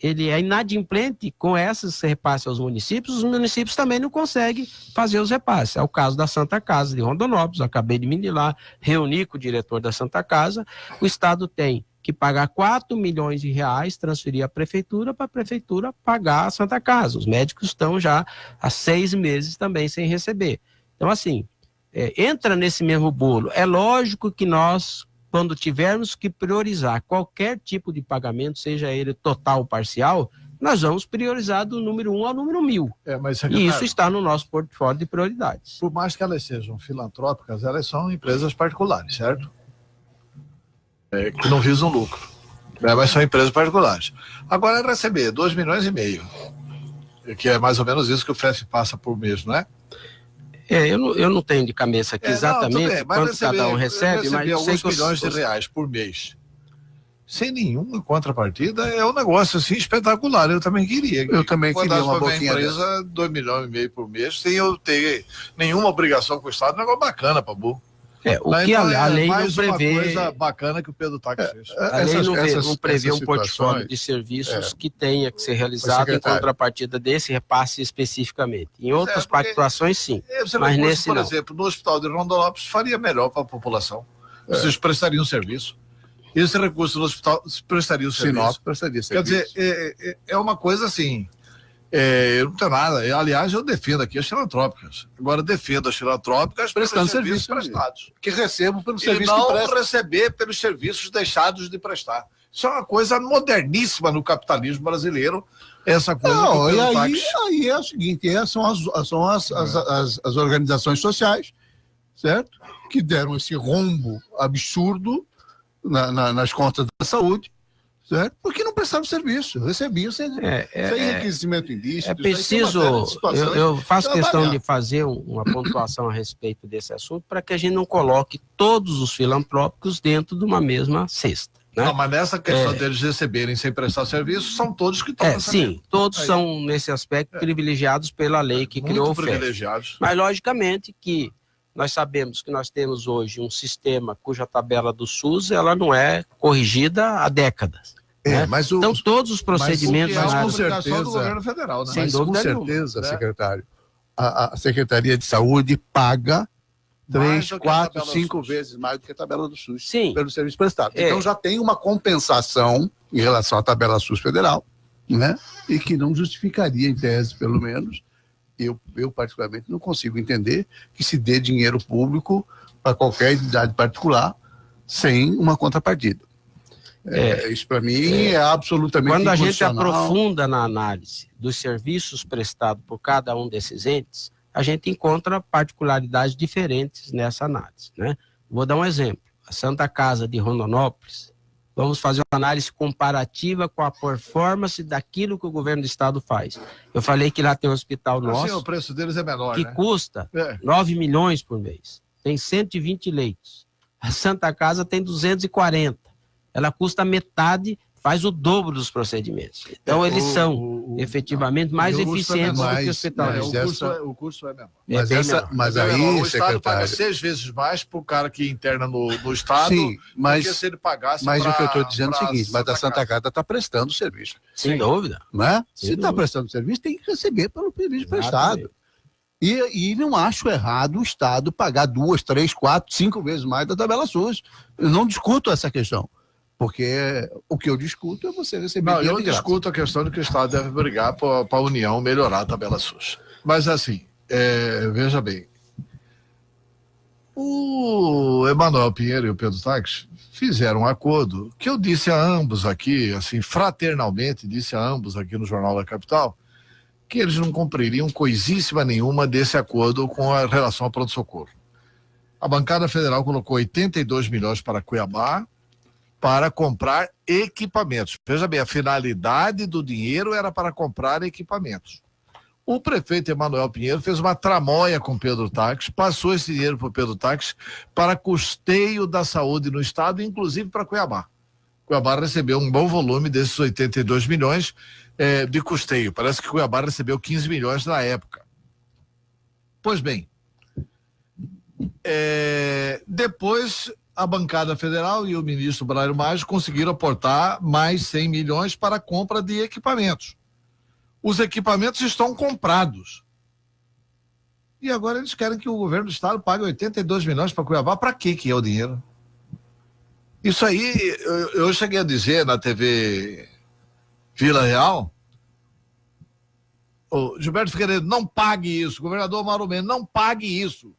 ele é inadimplente com esses repasses aos municípios, os municípios também não conseguem fazer os repasses. É o caso da Santa Casa de Rondonópolis, acabei de me ir lá, reunir com o diretor da Santa Casa, o estado tem que pagar 4 milhões de reais, transferir à prefeitura, para a prefeitura pagar a Santa Casa. Os médicos estão já há 6 meses também sem receber. Então, assim, entra nesse mesmo bolo. É lógico que nós, quando tivermos que priorizar qualquer tipo de pagamento, seja ele total ou parcial, nós vamos priorizar do número 1 ao número 1000. E isso está no nosso portfólio de prioridades. Por mais que elas sejam filantrópicas, elas são empresas particulares, certo? Que não visam lucro. Mas são empresas particulares. Agora, receber 2,5 milhões, que é mais ou menos isso que o FEF passa por mês, não é? Eu não tenho de cabeça aqui exatamente quanto cada um recebe, mas eu sei que milhões de reais por mês, sem nenhuma contrapartida, é um negócio assim espetacular. Eu também queria. Eu também queria uma boquinha empresa, 2,5 milhões por mês, sem eu ter nenhuma obrigação com o Estado. Um negócio bacana, Pabu. O que a lei não mais prevê... uma coisa bacana que o Pedro Taques fez. A lei não prevê um portfólio de serviços que tenha que ser realizado em contrapartida desse repasse especificamente. Em outras pactuações, sim. Mas nesse por não. exemplo, no Hospital de Rondonópolis faria melhor para a população. Vocês prestariam serviço. Esse recurso no hospital prestaria o serviço. Sinop prestaria serviço. Quer dizer, é uma coisa assim... eu não tenho nada. Aliás, eu defendo aqui as filantrópicas. Agora, defendo as filantrópicas prestando pelos serviços serviço prestados. Que recebam pelo E serviço não que prestam. receber pelos serviços deixados de prestar. Isso é uma coisa moderníssima no capitalismo brasileiro. Essa coisa Não, que e o Pedro aí, Taques... aí é o seguinte, são as organizações sociais, certo? Que deram esse rombo absurdo nas contas da saúde, certo? Porque não prestaram serviço, recebiam sem requerimento ilícito. É preciso, eu faço questão de fazer uma pontuação a respeito desse assunto para que a gente não coloque todos os filantrópicos dentro de uma mesma cesta. Né? Não, mas nessa questão deles receberem sem prestar serviço, são todos que estão recebendo. Sim, todos são, nesse aspecto, privilegiados pela lei que criou o FES. Privilegiados. Mas, logicamente, que nós sabemos que nós temos hoje um sistema cuja tabela do SUS ela não é corrigida há décadas. Né? Então, todos os procedimentos... Mas com certeza do governo federal, né? Sem dúvida certeza, secretário, a Secretaria de Saúde paga 3, 4, 5 vezes mais do que a tabela do SUS pelo serviço prestado. Então já tem uma compensação em relação à tabela SUS federal, né? E que não justificaria, em tese, pelo menos, eu particularmente não consigo entender que se dê dinheiro público para qualquer entidade particular sem uma contrapartida. Isso para mim é absolutamente Quando a gente inconstitucional. aprofunda na análise dos serviços prestados por cada um desses entes, a gente encontra particularidades diferentes nessa análise, né? Vou dar um exemplo. A Santa Casa de Rondonópolis, vamos fazer uma análise comparativa com a performance daquilo que o governo do estado faz. Eu falei que lá tem um hospital nosso, o preço deles é menor, que né? custa 9 milhões por mês. Tem 120 leitos. A Santa Casa tem 240. Ela custa metade, faz o dobro dos procedimentos. Então, eles são efetivamente mais eficientes do que o hospital. O custo é menor. Mas aí, o Estado paga secretário... 6 vezes mais para o cara que interna no Estado, Sim, mas, do que se ele pagasse mas o que eu estou dizendo é o seguinte, mas a Santa Casa está prestando serviço. Sem dúvida. Né? Se está prestando serviço, tem que receber pelo serviço prestado. E não acho errado o Estado pagar 2, 3, 4, 5 vezes mais da tabela SUS. Eu não discuto essa questão. Porque o que eu discuto é você receber... Não, eu discuto a questão de que o Estado deve brigar para a União melhorar a tabela SUS. Mas assim, veja bem, o Emanuel Pinheiro e o Pedro Taques fizeram um acordo que eu disse a ambos aqui, assim, fraternalmente, disse a ambos aqui no Jornal da Capital, que eles não cumpririam coisíssima nenhuma desse acordo com a relação ao pronto-socorro. A bancada federal colocou 82 milhões para Cuiabá, para comprar equipamentos. Veja bem, a finalidade do dinheiro era para comprar equipamentos. O prefeito Emanuel Pinheiro fez uma tramóia com Pedro Taques, passou esse dinheiro para o Pedro Taques para custeio da saúde no estado, inclusive para Cuiabá. Cuiabá recebeu um bom volume desses 82 milhões de custeio. Parece que Cuiabá recebeu 15 milhões na época. Pois bem, depois... a bancada federal e o ministro Braulio Maggi conseguiram aportar mais 100 milhões para a compra de equipamentos. Os equipamentos estão comprados. E agora eles querem que o governo do estado pague 82 milhões para Cuiabá. Para que é o dinheiro? Isso aí, eu cheguei a dizer na TV Vila Real, o Gilberto Figueiredo, não pague isso. O governador Mauro Mendes, não pague isso.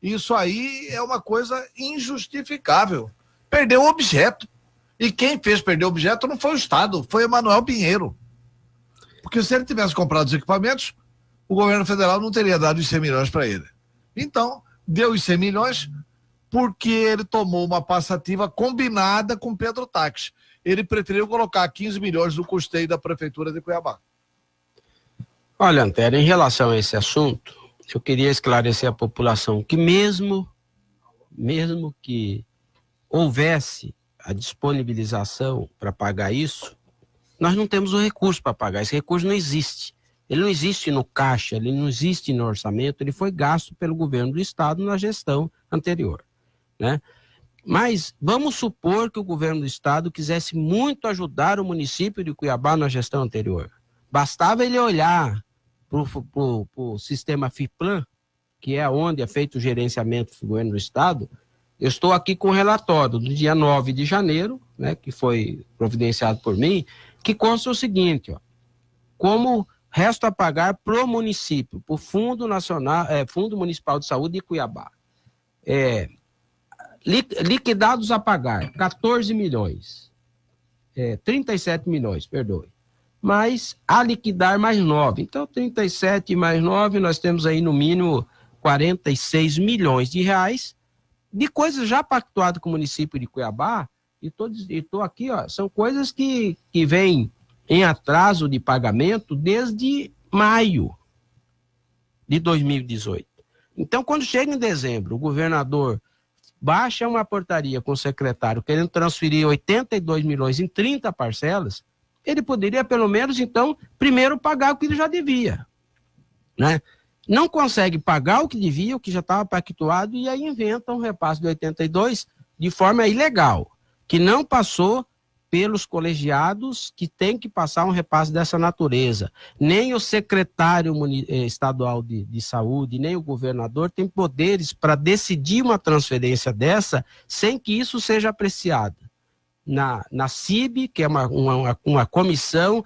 Isso aí é uma coisa injustificável. Perdeu o objeto. E quem fez perder o objeto não foi o Estado, foi Emanuel Pinheiro. Porque se ele tivesse comprado os equipamentos, o governo federal não teria dado os 100 milhões para ele. Então, deu os 100 milhões porque ele tomou uma passativa combinada com Pedro Taques. Ele preferiu colocar 15 milhões no custeio da Prefeitura de Cuiabá. Olha, Antero, em relação a esse assunto, eu queria esclarecer à população que mesmo que houvesse a disponibilização para pagar isso, nós não temos o recurso para pagar. Esse recurso não existe. Ele não existe no caixa, ele não existe no orçamento, ele foi gasto pelo governo do estado na gestão anterior. né? Mas vamos supor que o governo do estado quisesse muito ajudar o município de Cuiabá na gestão anterior. Bastava ele olhar para o sistema FIPLAN, que é onde é feito o gerenciamento do governo do estado. Eu estou aqui com o relatório do dia 9 de janeiro, né, que foi providenciado por mim, que consta o seguinte, ó, como resta a pagar para o município, para o Fundo Municipal de Saúde de Cuiabá. Liquidados a pagar, 14 milhões, 37 milhões, perdoe. Mas a liquidar mais 9. Então, 37 mais 9, nós temos aí no mínimo 46 milhões de reais de coisas já pactuadas com o município de Cuiabá, e estou aqui, ó, são coisas que vêm em atraso de pagamento desde maio de 2018. Então, quando chega em dezembro, o governador baixa uma portaria com o secretário querendo transferir 82 milhões em 30 parcelas, ele poderia, pelo menos, então, primeiro pagar o que ele já devia, né? Não consegue pagar o que devia, o que já estava pactuado, e aí inventa um repasse de 82 de forma ilegal, que não passou pelos colegiados que tem que passar um repasse dessa natureza. Nem o secretário estadual de saúde, nem o governador tem poderes para decidir uma transferência dessa sem que isso seja apreciado. Na CIB, que é uma comissão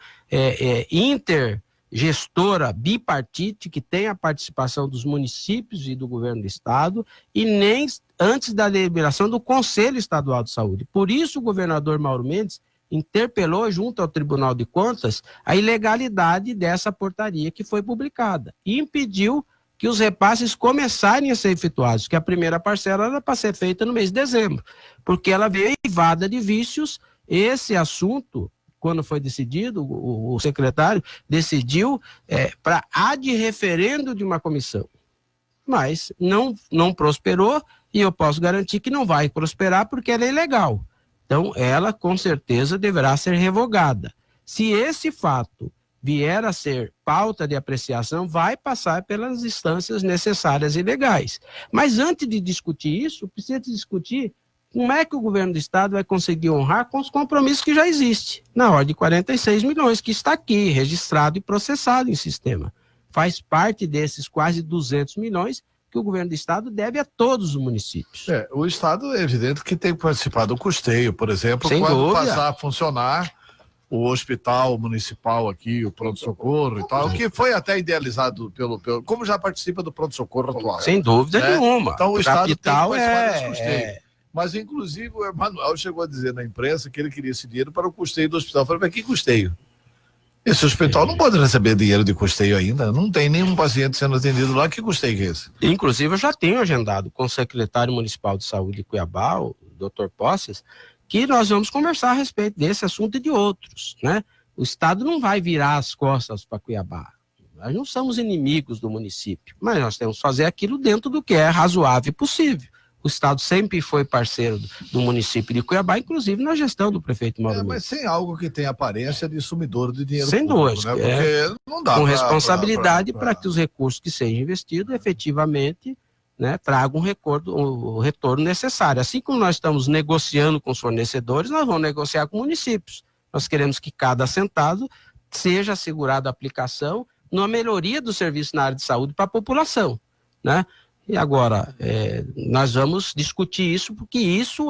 intergestora bipartite, que tem a participação dos municípios e do governo do estado, e nem antes da deliberação do Conselho Estadual de Saúde. Por isso, o governador Mauro Mendes interpelou junto ao Tribunal de Contas a ilegalidade dessa portaria que foi publicada e impediu que os repasses começarem a ser efetuados, que a primeira parcela era para ser feita no mês de dezembro, porque ela veio eivada de vícios. Esse assunto, quando foi decidido, o secretário decidiu para ad referendo de uma comissão, mas não prosperou, e eu posso garantir que não vai prosperar porque ela é ilegal. Então, ela com certeza deverá ser revogada. Se esse fato vier a ser pauta de apreciação, vai passar pelas instâncias necessárias e legais. Mas antes de discutir isso, precisa discutir como é que o governo do estado vai conseguir honrar com os compromissos que já existem, na ordem de 46 milhões, que está aqui, registrado e processado em sistema. Faz parte desses quase 200 milhões que o governo do estado deve a todos os municípios. O estado é evidente que tem que participar do custeio, por exemplo, sem quando dúvida passar a funcionar o hospital municipal aqui, o pronto-socorro e tal, que foi até idealizado pelo como já participa do pronto-socorro atual. Sem dúvida nenhuma. Então o estado tem que participar desse é custeio. Mas, inclusive, o Emanuel chegou a dizer na imprensa que ele queria esse dinheiro para o custeio do hospital. Eu falei, mas que custeio? Esse hospital não pode receber dinheiro de custeio ainda. Não tem nenhum paciente sendo atendido lá. Que custeio que é esse? Inclusive, eu já tenho agendado com o secretário municipal de saúde de Cuiabá, o Dr. Posses, que nós vamos conversar a respeito desse assunto e de outros, né? O estado não vai virar as costas para Cuiabá. Nós não somos inimigos do município, mas nós temos que fazer aquilo dentro do que é razoável e possível. O estado sempre foi parceiro do município de Cuiabá, inclusive na gestão do prefeito Mauro Mendes. Mas sem algo que tenha aparência de sumidor de dinheiro sem público, dúvida, né? Porque não dá com responsabilidade para que os recursos que sejam investidos efetivamente, né, tragam o retorno necessário. Assim como nós estamos negociando com os fornecedores, nós vamos negociar com municípios. Nós queremos que cada centavo seja assegurada a aplicação numa melhoria do serviço na área de saúde para a população, né? E agora, nós vamos discutir isso, porque isso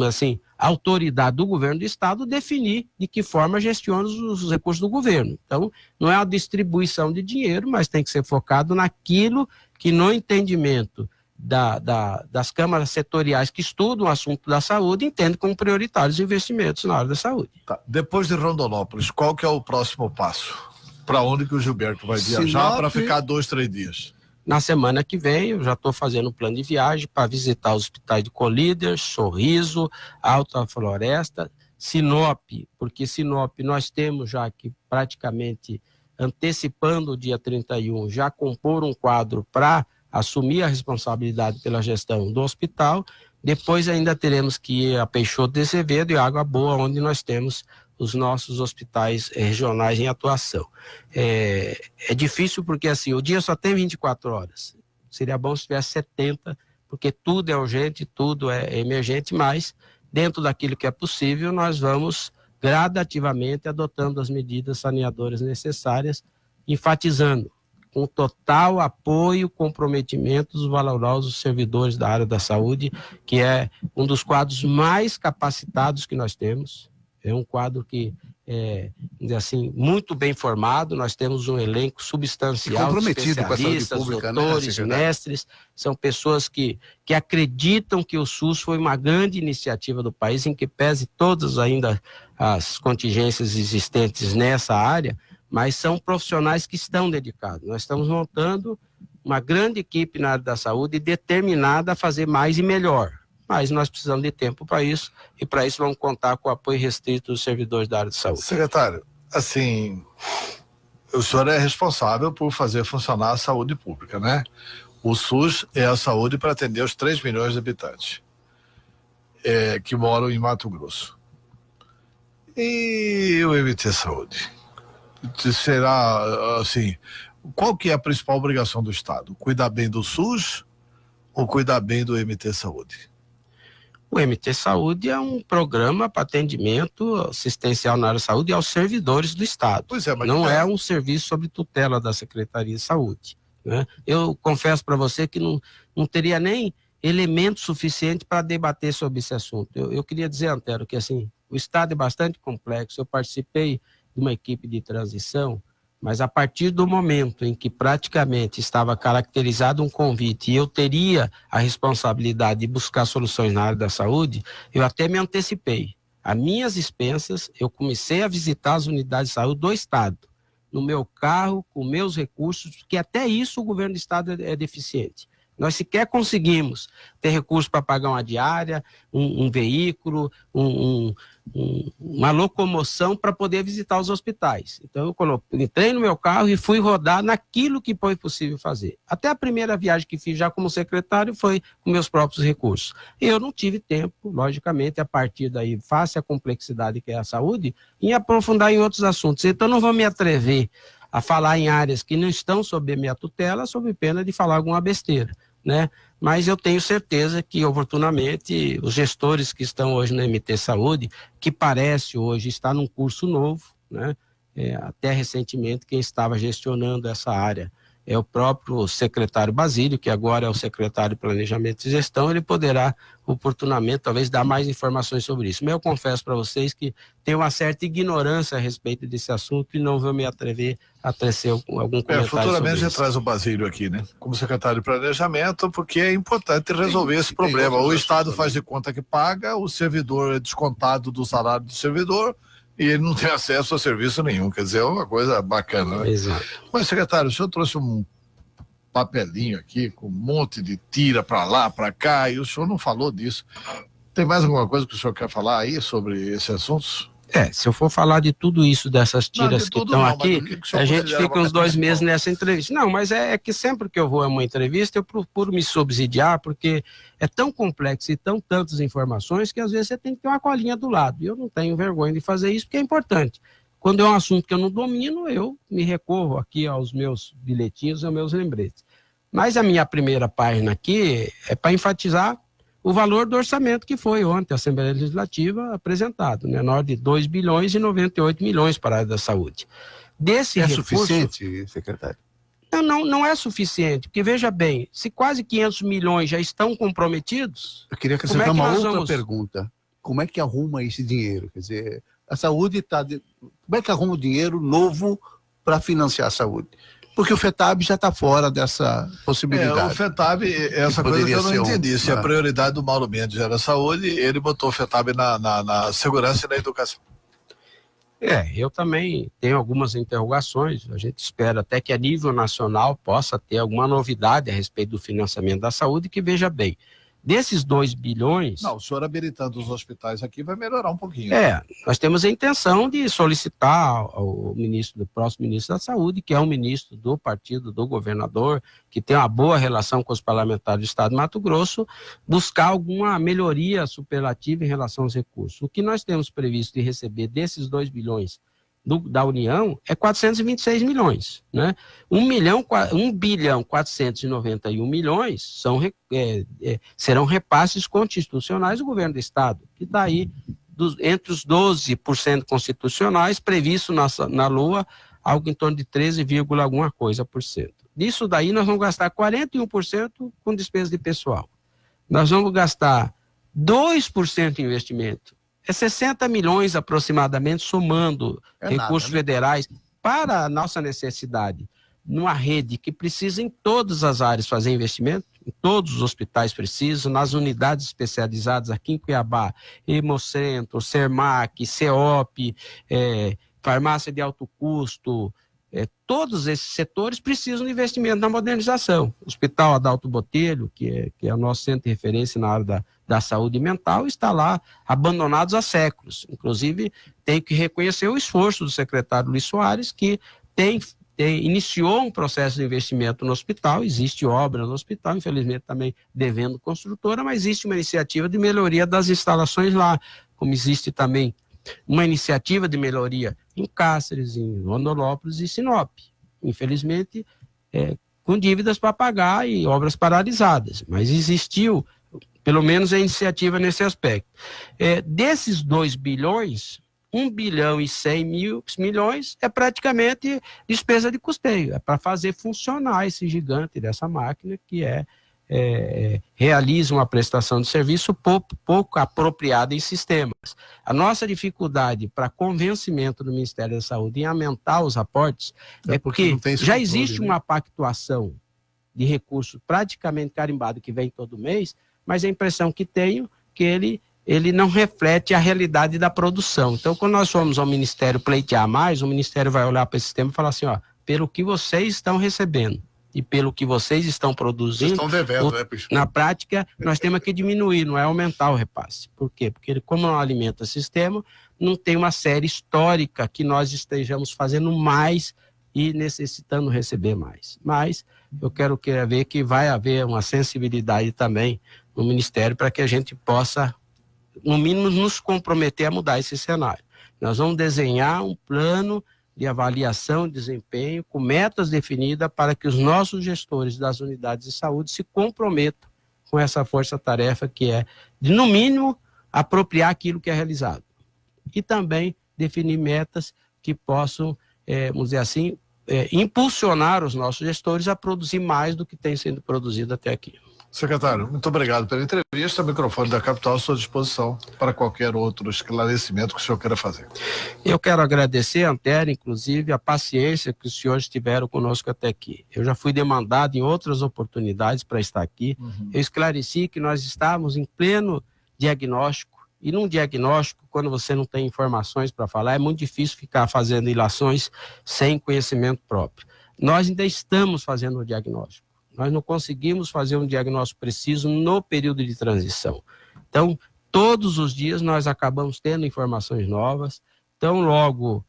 assim, a autoridade do governo do estado definir de que forma gestiona os recursos do governo. Então, não é a distribuição de dinheiro, mas tem que ser focado naquilo que, no entendimento das câmaras setoriais que estudam o assunto da saúde, entendem como prioritários investimentos na área da saúde. Tá. Depois de Rondonópolis, qual que é o próximo passo? Para onde que o Gilberto vai viajar para ficar 2, 3 dias? Na semana que vem, eu já estou fazendo um plano de viagem para visitar os hospitais de Colíder, Sorriso, Alta Floresta, Sinop, porque Sinop nós temos já que praticamente antecipando o dia 31, já compor um quadro para assumir a responsabilidade pela gestão do hospital. Depois ainda teremos que ir a Peixoto de Azevedo e Água Boa, onde nós temos os nossos hospitais regionais em atuação. É difícil porque assim, o dia só tem 24 horas. Seria bom se tivesse 70 porque tudo é urgente, tudo é emergente, mas dentro daquilo que é possível, nós vamos gradativamente adotando as medidas saneadoras necessárias, enfatizando com total apoio, comprometimento dos valorosos servidores da área da saúde, que é um dos quadros mais capacitados que nós temos. É um quadro que é, assim, muito bem formado. Nós temos um elenco substancial, comprometido com a saúde pública, doutores, mestres, são pessoas que acreditam que o SUS foi uma grande iniciativa do país, em que pese todas ainda as contingências existentes nessa área, mas são profissionais que estão dedicados. Nós estamos montando uma grande equipe na área da saúde determinada a fazer mais e melhor. Mas nós precisamos de tempo para isso, e para isso vamos contar com o apoio restrito dos servidores da área de saúde. Secretário, assim, o senhor é responsável por fazer funcionar a saúde pública, né? O SUS é a saúde para atender os 3 milhões de habitantes que moram em Mato Grosso. E o MT Saúde? Será, assim, qual que é a principal obrigação do Estado? Cuidar bem do SUS ou cuidar bem do MT Saúde? O MT Saúde é um programa para atendimento assistencial na área da saúde aos servidores do Estado. Pois é, mas não é um serviço sob tutela da Secretaria de Saúde, né? Eu confesso para você que não teria nem elemento suficiente para debater sobre esse assunto. Eu queria dizer, Antero, que assim, o Estado é bastante complexo. Eu participei de uma equipe de transição, mas a partir do momento em que praticamente estava caracterizado um convite e eu teria a responsabilidade de buscar soluções na área da saúde, eu até me antecipei. A minhas expensas, eu comecei a visitar as unidades de saúde do Estado, no meu carro, com meus recursos, porque até isso o governo do Estado é deficiente. Nós sequer conseguimos ter recursos para pagar uma diária, um veículo, uma locomoção para poder visitar os hospitais. Então eu entrei no meu carro e fui rodar naquilo que foi possível fazer. Até a primeira viagem que fiz já como secretário foi com meus próprios recursos. E eu não tive tempo, logicamente, a partir daí, face à complexidade que é a saúde, em aprofundar em outros assuntos. Então não vou me atrever a falar em áreas que não estão sob a minha tutela, sob pena de falar alguma besteira, né? Mas eu tenho certeza que, oportunamente, os gestores que estão hoje no MT Saúde, que parece hoje estar num curso novo, né? Até recentemente quem estava gestionando essa área é o próprio secretário Basílio, que agora é o secretário de Planejamento e Gestão. Ele poderá, oportunamente, talvez dar mais informações sobre isso. Mas eu confesso para vocês que tenho uma certa ignorância a respeito desse assunto e não vou me atrever a tecer algum comentário futuramente sobre já traz o Basílio aqui, né? Como secretário de Planejamento, porque é importante resolver esse problema. O Estado faz de conta que paga, o servidor é descontado do salário do servidor, e ele não tem acesso a serviço nenhum. Quer dizer, é uma coisa bacana, né? Exato. Mas, secretário, o senhor trouxe um papelinho aqui com um monte de tira para lá, para cá, e o senhor não falou disso. Tem mais alguma coisa que o senhor quer falar aí sobre esses assuntos? Se eu for falar de tudo isso, dessas tiras que estão aqui, a gente fica uns 2 meses nessa entrevista. Não, mas é que sempre que eu vou a uma entrevista, eu procuro me subsidiar, porque é tão complexo e tantas informações que às vezes você tem que ter uma colinha do lado. E eu não tenho vergonha de fazer isso, porque é importante. Quando é um assunto que eu não domino, eu me recorro aqui aos meus bilhetinhos, aos meus lembretes. Mas a minha primeira página aqui é para enfatizar o valor do orçamento que foi ontem a Assembleia Legislativa apresentado, menor de 2 bilhões e 98 milhões para a área da saúde. Desse recurso, suficiente, secretário? Não é suficiente, porque veja bem, se quase 500 milhões já estão comprometidos... Eu queria acrescentar uma outra pergunta. Como é que arruma esse dinheiro? Quer dizer, a saúde está... Como é que arruma o dinheiro novo para financiar a saúde? Porque o FETAB já está fora dessa possibilidade. O FETAB, essa coisa que eu não entendi. Se a prioridade do Mauro Mendes era a saúde, ele botou o FETAB na segurança e na educação. Eu também tenho algumas interrogações. A gente espera até que a nível nacional possa ter alguma novidade a respeito do financiamento da saúde, que veja bem, desses 2 bilhões... Não, o senhor habilitando os hospitais aqui vai melhorar um pouquinho. Nós temos a intenção de solicitar ao próximo ministro da Saúde, que é um ministro do partido do governador, que tem uma boa relação com os parlamentares do Estado de Mato Grosso, buscar alguma melhoria superlativa em relação aos recursos. O que nós temos previsto de receber desses 2 bilhões da União é 426 milhões, né? 1 bilhão 491 milhões serão repasses constitucionais do governo do Estado, que está aí entre os 12% constitucionais previsto na LOA, algo em torno de 13, alguma coisa por cento. Disso daí nós vamos gastar 41% com despesa de pessoal. Nós vamos gastar 2% em investimento. É 60 milhões aproximadamente, somando recursos federais para a nossa necessidade. Numa rede que precisa em todas as áreas fazer investimento, em todos os hospitais precisam, nas unidades especializadas aqui em Cuiabá, Hemocentro, Sermac, CEOP, farmácia de alto custo, todos esses setores precisam de investimento na modernização. O Hospital Adalto Botelho, que é o nosso centro de referência na área da saúde mental, está lá abandonados há séculos. Inclusive, tem que reconhecer o esforço do secretário Luiz Soares, que iniciou um processo de investimento no hospital, existe obra no hospital, infelizmente também devendo construtora, mas existe uma iniciativa de melhoria das instalações lá, como existe também uma iniciativa de melhoria em Cáceres, em Rondonópolis e Sinop. Infelizmente, com dívidas para pagar e obras paralisadas, mas existiu, pelo menos, a iniciativa nesse aspecto. Desses 2 bilhões, 1 bilhão e 100 milhões é praticamente despesa de custeio, é para fazer funcionar esse gigante dessa máquina que realiza uma prestação de serviço pouco apropriada em sistemas. A nossa dificuldade para convencimento do Ministério da Saúde em aumentar os aportes é porque já existe uma pactuação de recursos praticamente carimbado que vem todo mês, mas a impressão que tenho que ele não reflete a realidade da produção. Então, quando nós formos ao Ministério pleitear mais, o Ministério vai olhar para esse sistema e falar assim, pelo que vocês estão recebendo e pelo que vocês estão produzindo, estão devendo, na prática, nós temos que diminuir, não é aumentar o repasse. Por quê? Porque ele, como não alimenta o sistema, não tem uma série histórica que nós estejamos fazendo mais e necessitando receber mais. Mas eu quero ver que vai haver uma sensibilidade também no Ministério para que a gente possa, no mínimo, nos comprometer a mudar esse cenário. Nós vamos desenhar um plano de avaliação de desempenho com metas definidas para que os nossos gestores das unidades de saúde se comprometam com essa força-tarefa que é, de, no mínimo, apropriar aquilo que é realizado. E também definir metas que possam, vamos dizer assim, impulsionar os nossos gestores a produzir mais do que tem sendo produzido até aqui. Secretário, muito obrigado pela entrevista. O microfone da Capital à sua disposição para qualquer outro esclarecimento que o senhor queira fazer. Eu quero agradecer, Antero, inclusive, a paciência que os senhores tiveram conosco até aqui. Eu já fui demandado em outras oportunidades para estar aqui. Eu esclareci que nós estávamos em pleno diagnóstico, e num diagnóstico, quando você não tem informações para falar, é muito difícil ficar fazendo ilações sem conhecimento próprio. Nós ainda estamos fazendo o diagnóstico. Nós não conseguimos fazer um diagnóstico preciso no período de transição. Então, todos os dias nós acabamos tendo informações novas. Então, logo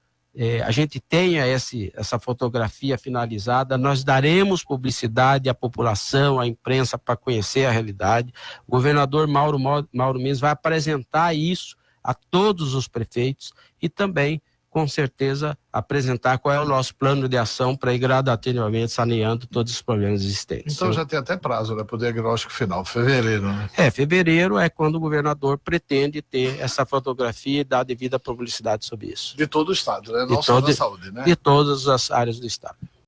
a gente tenha essa fotografia finalizada, nós daremos publicidade à população, à imprensa, para conhecer a realidade. O governador Mauro Mendes vai apresentar isso a todos os prefeitos e também, com certeza, apresentar qual é o nosso plano de ação para ir gradativamente saneando todos os problemas existentes. Então já tem até prazo, né, para o diagnóstico final, fevereiro, né? Fevereiro é quando o governador pretende ter essa fotografia e dar a devida publicidade sobre isso. De todo o estado, né? Não só da saúde, né? De todas as áreas do estado.